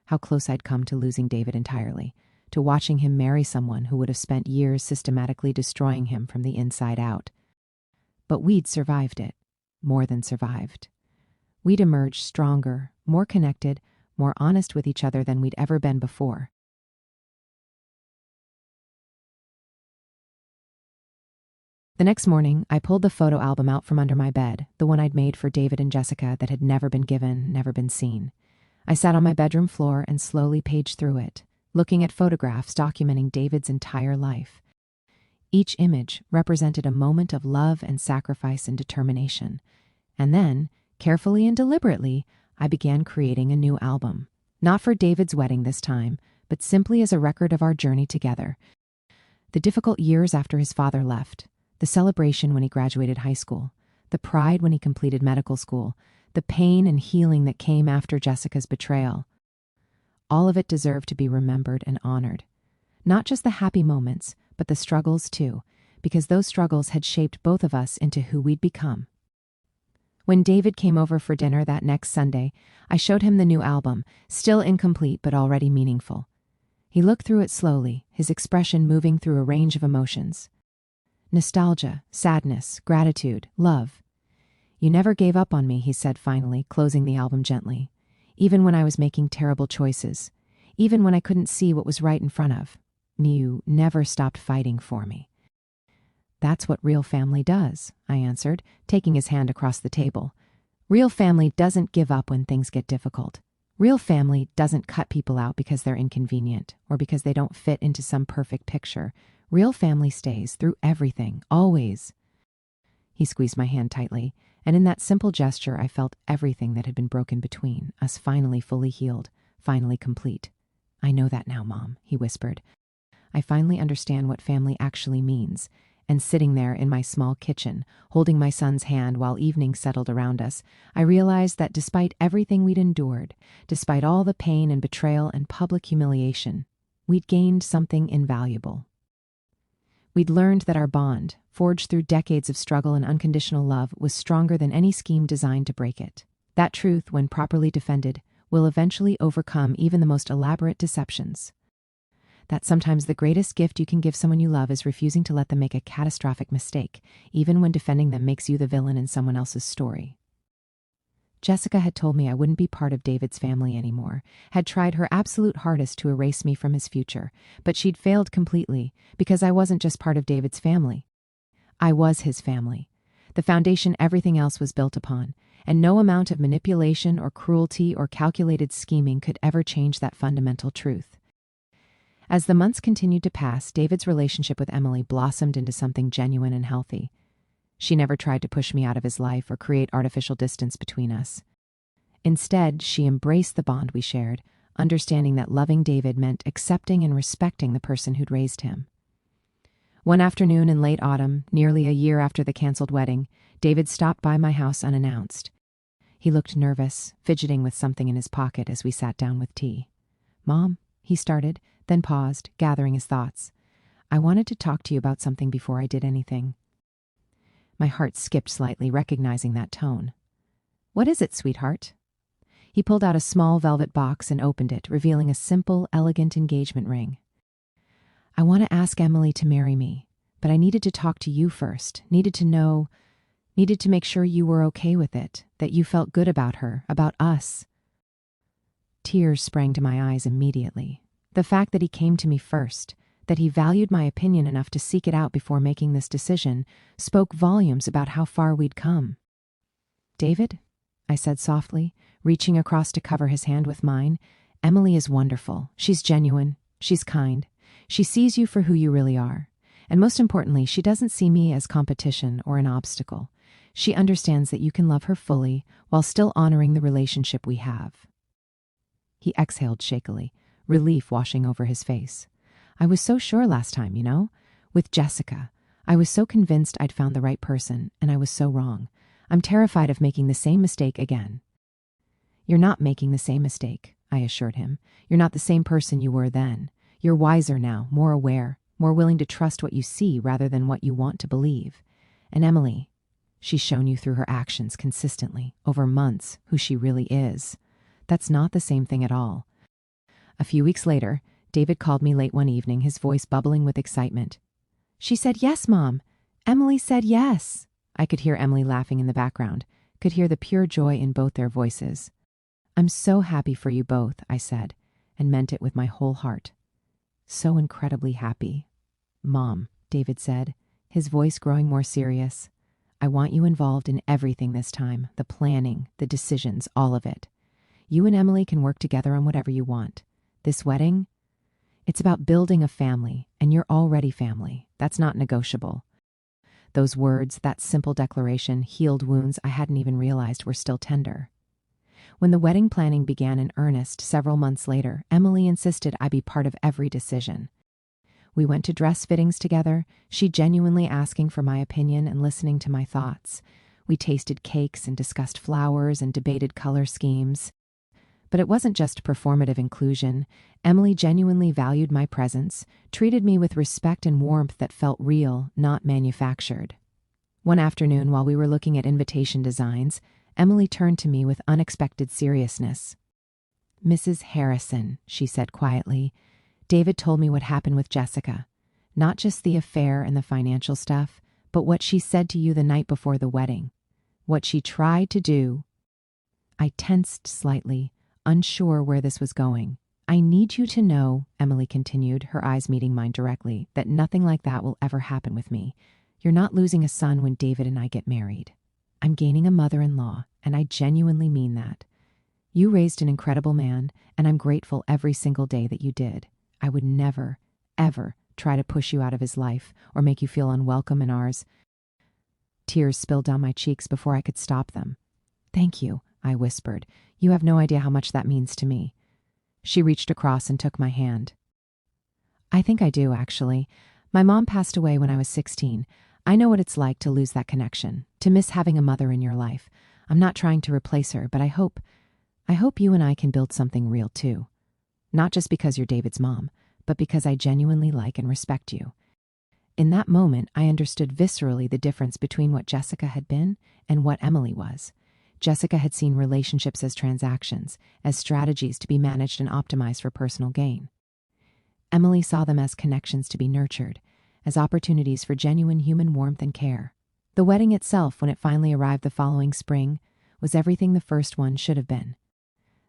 How close I'd come to losing David entirely, to watching him marry someone who would have spent years systematically destroying him from the inside out. But we'd survived it, more than survived. We'd emerged stronger, more connected, more honest with each other than we'd ever been before. The next morning, I pulled the photo album out from under my bed, the one I'd made for David and Jessica that had never been given, never been seen. I sat on my bedroom floor and slowly paged through it, looking at photographs documenting David's entire life. Each image represented a moment of love and sacrifice and determination. And then, carefully and deliberately, I began creating a new album. Not for David's wedding this time, but simply as a record of our journey together. The difficult years after his father left, the celebration when he graduated high school, the pride when he completed medical school, the pain and healing that came after Jessica's betrayal. All of it deserved to be remembered and honored. Not just the happy moments, but the struggles too, because those struggles had shaped both of us into who we'd become. When David came over for dinner that next Sunday, I showed him the new album, still incomplete but already meaningful. He looked through it slowly, his expression moving through a range of emotions. Nostalgia, sadness, gratitude, love. "You never gave up on me," he said finally, closing the album gently. "Even when I was making terrible choices. Even when I couldn't see what was right in front of. You never stopped fighting for me." "That's what real family does," I answered, taking his hand across the table. "Real family doesn't give up when things get difficult. Real family doesn't cut people out because they're inconvenient or because they don't fit into some perfect picture. Real family stays through everything, always." He squeezed my hand tightly, and in that simple gesture I felt everything that had been broken between us finally fully healed, finally complete. "I know that now, Mom," he whispered. "I finally understand what family actually means." And sitting there in my small kitchen, holding my son's hand while evening settled around us, I realized that despite everything we'd endured, despite all the pain and betrayal and public humiliation, we'd gained something invaluable. We'd learned that our bond, forged through decades of struggle and unconditional love, was stronger than any scheme designed to break it. That truth, when properly defended, will eventually overcome even the most elaborate deceptions. That sometimes the greatest gift you can give someone you love is refusing to let them make a catastrophic mistake, even when defending them makes you the villain in someone else's story. Jessica had told me I wouldn't be part of David's family anymore, had tried her absolute hardest to erase me from his future, but she'd failed completely because I wasn't just part of David's family. I was his family, the foundation everything else was built upon, and no amount of manipulation or cruelty or calculated scheming could ever change that fundamental truth. As the months continued to pass, David's relationship with Emily blossomed into something genuine and healthy. She never tried to push me out of his life or create artificial distance between us. Instead, she embraced the bond we shared, understanding that loving David meant accepting and respecting the person who'd raised him. One afternoon in late autumn, nearly a year after the canceled wedding, David stopped by my house unannounced. He looked nervous, fidgeting with something in his pocket as we sat down with tea. "Mom," he started, then paused, gathering his thoughts. "I wanted to talk to you about something before I did anything." My heart skipped slightly, recognizing that tone. "What is it, sweetheart?" He pulled out a small velvet box and opened it, revealing a simple, elegant engagement ring. "I want to ask Emily to marry me, but I needed to talk to you first, needed to make sure you were okay with it, that you felt good about her, about us." Tears sprang to my eyes immediately. The fact that he came to me first, that he valued my opinion enough to seek it out before making this decision, spoke volumes about how far we'd come. "David," I said softly, reaching across to cover his hand with mine, "Emily is wonderful. She's genuine. She's kind. She sees you for who you really are. And most importantly, she doesn't see me as competition or an obstacle. She understands that you can love her fully while still honoring the relationship we have." He exhaled shakily, relief washing over his face. "I was so sure last time, with Jessica. I was so convinced I'd found the right person, and I was so wrong. I'm terrified of making the same mistake again." "You're not making the same mistake," I assured him. "You're not the same person you were then. You're wiser now, more aware, more willing to trust what you see rather than what you want to believe. And Emily, she's shown you through her actions consistently, over months, who she really is. That's not the same thing at all." A few weeks later, David called me late one evening, his voice bubbling with excitement. "She said yes, Mom. Emily said yes." I could hear Emily laughing in the background, could hear the pure joy in both their voices. "I'm so happy for you both," I said, and meant it with my whole heart. "So incredibly happy." "Mom," David said, his voice growing more serious, "I want you involved in everything this time, the planning, the decisions, all of it. You and Emily can work together on whatever you want. This wedding, it's about building a family, and you're already family. That's not negotiable." Those words, that simple declaration, healed wounds I hadn't even realized were still tender. When the wedding planning began in earnest several months later, Emily insisted I be part of every decision. We went to dress fittings together, she genuinely asking for my opinion and listening to my thoughts. We tasted cakes and discussed flowers and debated color schemes. But it wasn't just performative inclusion. Emily genuinely valued my presence, treated me with respect and warmth that felt real, not manufactured. One afternoon, while we were looking at invitation designs, Emily turned to me with unexpected seriousness. "Mrs. Harrison," she said quietly, "David told me what happened with Jessica. Not just the affair and the financial stuff, but what she said to you the night before the wedding. What she tried to do." I tensed slightly, unsure where this was going. "I need you to know," Emily continued, her eyes meeting mine directly, "that nothing like that will ever happen with me. You're not losing a son when David and I get married. I'm gaining a mother-in-law, and I genuinely mean that. You raised an incredible man, and I'm grateful every single day that you did. I would never, ever try to push you out of his life or make you feel unwelcome in ours." Tears spilled down my cheeks before I could stop them. "Thank you," I whispered. "You have no idea how much that means to me." She reached across and took my hand. "I think I do, actually. My mom passed away when I was 16. I know what it's like to lose that connection, to miss having a mother in your life. I'm not trying to replace her, but I hope you and I can build something real too. Not just because you're David's mom, but because I genuinely like and respect you." In that moment, I understood viscerally the difference between what Jessica had been and what Emily was. Jessica had seen relationships as transactions, as strategies to be managed and optimized for personal gain. Emily saw them as connections to be nurtured, as opportunities for genuine human warmth and care. The wedding itself, when it finally arrived the following spring, was everything the first one should have been.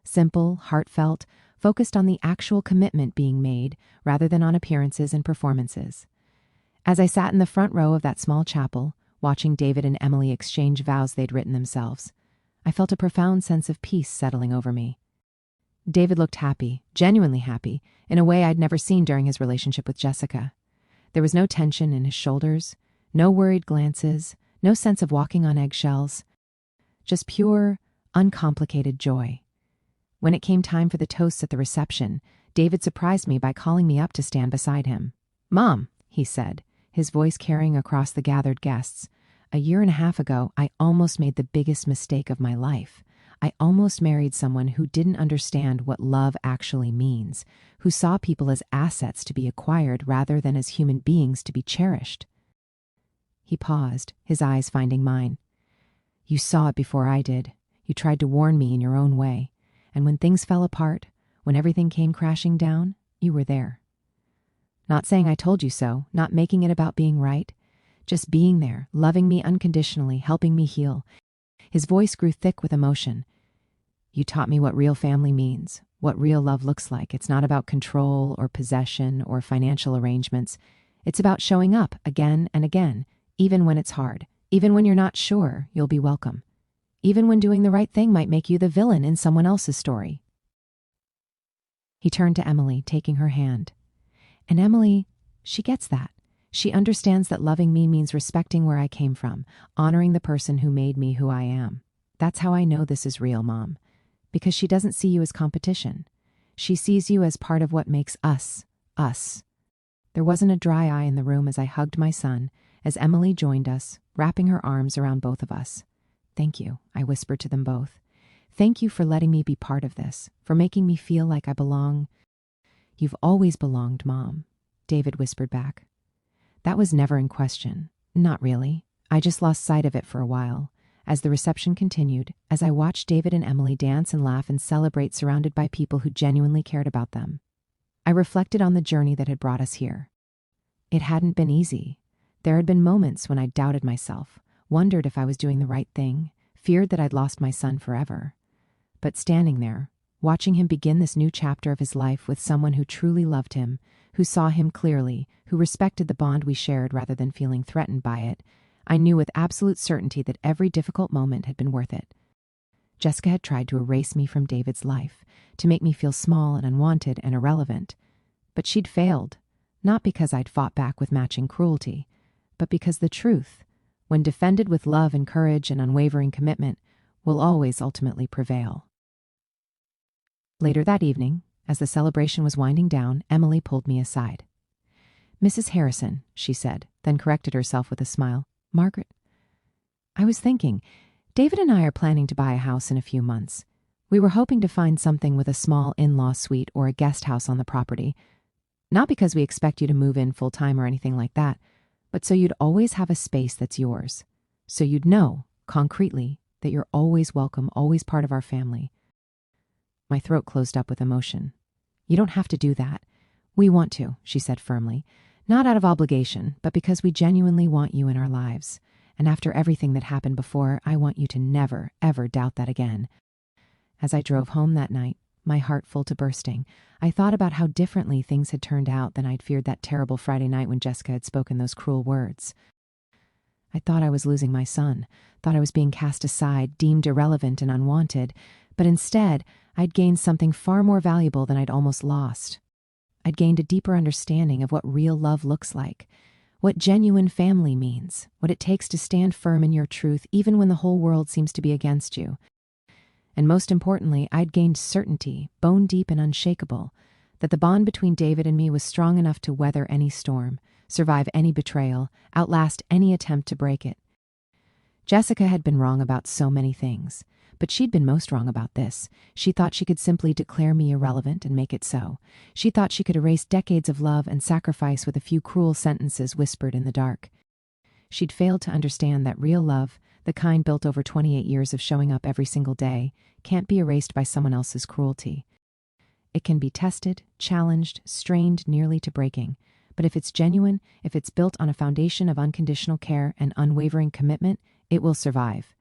Simple, heartfelt, focused on the actual commitment being made rather than on appearances and performances. As I sat in the front row of that small chapel, watching David and Emily exchange vows they'd written themselves, I felt a profound sense of peace settling over me. David looked happy, genuinely happy, in a way I'd never seen during his relationship with Jessica. There was no tension in his shoulders, no worried glances, no sense of walking on eggshells, just pure, uncomplicated joy. When it came time for the toasts at the reception, David surprised me by calling me up to stand beside him. "Mom," he said, his voice carrying across the gathered guests, "a year and a half ago, I almost made the biggest mistake of my life. I almost married someone who didn't understand what love actually means, who saw people as assets to be acquired rather than as human beings to be cherished." He paused, his eyes finding mine. "You saw it before I did. You tried to warn me in your own way. And when things fell apart, when everything came crashing down, you were there. Not saying I told you so, not making it about being right, just being there, loving me unconditionally, helping me heal." His voice grew thick with emotion. "You taught me what real family means, what real love looks like. It's not about control or possession or financial arrangements. It's about showing up again and again, even when it's hard, even when you're not sure you'll be welcome, even when doing the right thing might make you the villain in someone else's story." He turned to Emily, taking her hand. "And Emily, she gets that. She understands that loving me means respecting where I came from, honoring the person who made me who I am. That's how I know this is real, Mom. Because she doesn't see you as competition. She sees you as part of what makes us, us." There wasn't a dry eye in the room as I hugged my son, as Emily joined us, wrapping her arms around both of us. "Thank you," I whispered to them both. "Thank you for letting me be part of this, for making me feel like I belong." "You've always belonged, Mom," David whispered back. That was never in question. Not really. I just lost sight of it for a while. As the reception continued, as I watched David and Emily dance and laugh and celebrate surrounded by people who genuinely cared about them, I reflected on the journey that had brought us here. It hadn't been easy. There had been moments when I doubted myself, wondered if I was doing the right thing, feared that I'd lost my son forever. But standing there, watching him begin this new chapter of his life with someone who truly loved him, who saw him clearly, who respected the bond we shared rather than feeling threatened by it, I knew with absolute certainty that every difficult moment had been worth it. Jessica had tried to erase me from David's life, to make me feel small and unwanted and irrelevant. But she'd failed, not because I'd fought back with matching cruelty, but because the truth, when defended with love and courage and unwavering commitment, will always ultimately prevail. Later that evening, as the celebration was winding down, Emily pulled me aside. "Mrs. Harrison," she said, then corrected herself with a smile. "Margaret." "I was thinking, David and I are planning to buy a house in a few months. We were hoping to find something with a small in-law suite or a guest house on the property. Not because we expect you to move in full-time or anything like that, but so you'd always have a space that's yours. So you'd know, concretely, that you're always welcome, always part of our family." My throat closed up with emotion. "You don't have to do that. We want to," she said firmly. "Not out of obligation, but because we genuinely want you in our lives. And after everything that happened before, I want you to never, ever doubt that again." As I drove home that night, my heart full to bursting, I thought about how differently things had turned out than I'd feared that terrible Friday night when Jessica had spoken those cruel words. I thought I was losing my son, thought I was being cast aside, deemed irrelevant and unwanted, but instead, I'd gained something far more valuable than I'd almost lost. I'd gained a deeper understanding of what real love looks like, what genuine family means, what it takes to stand firm in your truth even when the whole world seems to be against you. And most importantly, I'd gained certainty, bone deep and unshakable, that the bond between David and me was strong enough to weather any storm, survive any betrayal, outlast any attempt to break it. Jessica had been wrong about so many things, but she'd been most wrong about this. She thought she could simply declare me irrelevant and make it so. She thought she could erase decades of love and sacrifice with a few cruel sentences whispered in the dark. She'd failed to understand that real love, the kind built over 28 years of showing up every single day, can't be erased by someone else's cruelty. It can be tested, challenged, strained nearly to breaking. But if it's genuine, if it's built on a foundation of unconditional care and unwavering commitment, it will survive.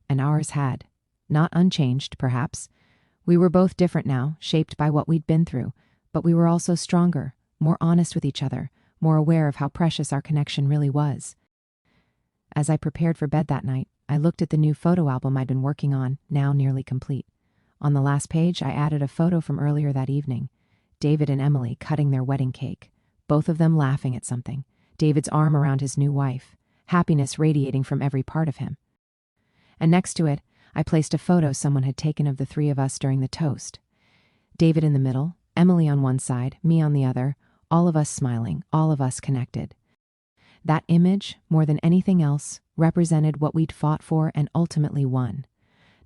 And ours had. Not unchanged, perhaps. We were both different now, shaped by what we'd been through, but we were also stronger, more honest with each other, more aware of how precious our connection really was. As I prepared for bed that night, I looked at the new photo album I'd been working on, now nearly complete. On the last page, I added a photo from earlier that evening. David and Emily cutting their wedding cake, both of them laughing at something, David's arm around his new wife, happiness radiating from every part of him. And next to it, I placed a photo someone had taken of the three of us during the toast. David in the middle, Emily on one side, me on the other, all of us smiling, all of us connected. That image, more than anything else, represented what we'd fought for and ultimately won.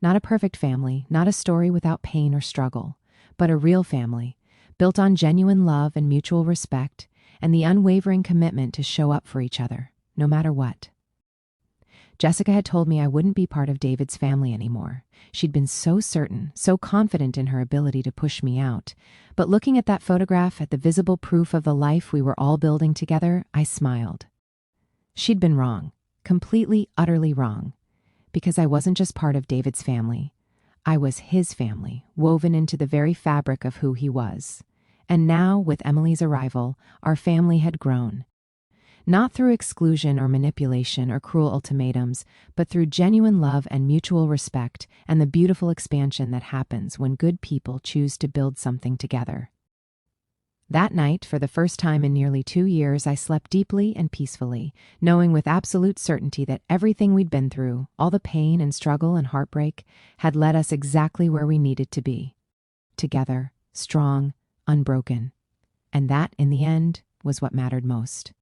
Not a perfect family, not a story without pain or struggle, but a real family, built on genuine love and mutual respect, and the unwavering commitment to show up for each other, no matter what. Jessica had told me I wouldn't be part of David's family anymore. She'd been so certain, so confident in her ability to push me out. But looking at that photograph, at the visible proof of the life we were all building together, I smiled. She'd been wrong, completely, utterly wrong, because I wasn't just part of David's family. I was his family, woven into the very fabric of who he was. And now, with Emily's arrival, our family had grown. Not through exclusion or manipulation or cruel ultimatums, but through genuine love and mutual respect and the beautiful expansion that happens when good people choose to build something together. That night, for the first time in nearly 2 years, I slept deeply and peacefully, knowing with absolute certainty that everything we'd been through, all the pain and struggle and heartbreak, had led us exactly where we needed to be. Together, strong, unbroken. And that, in the end, was what mattered most.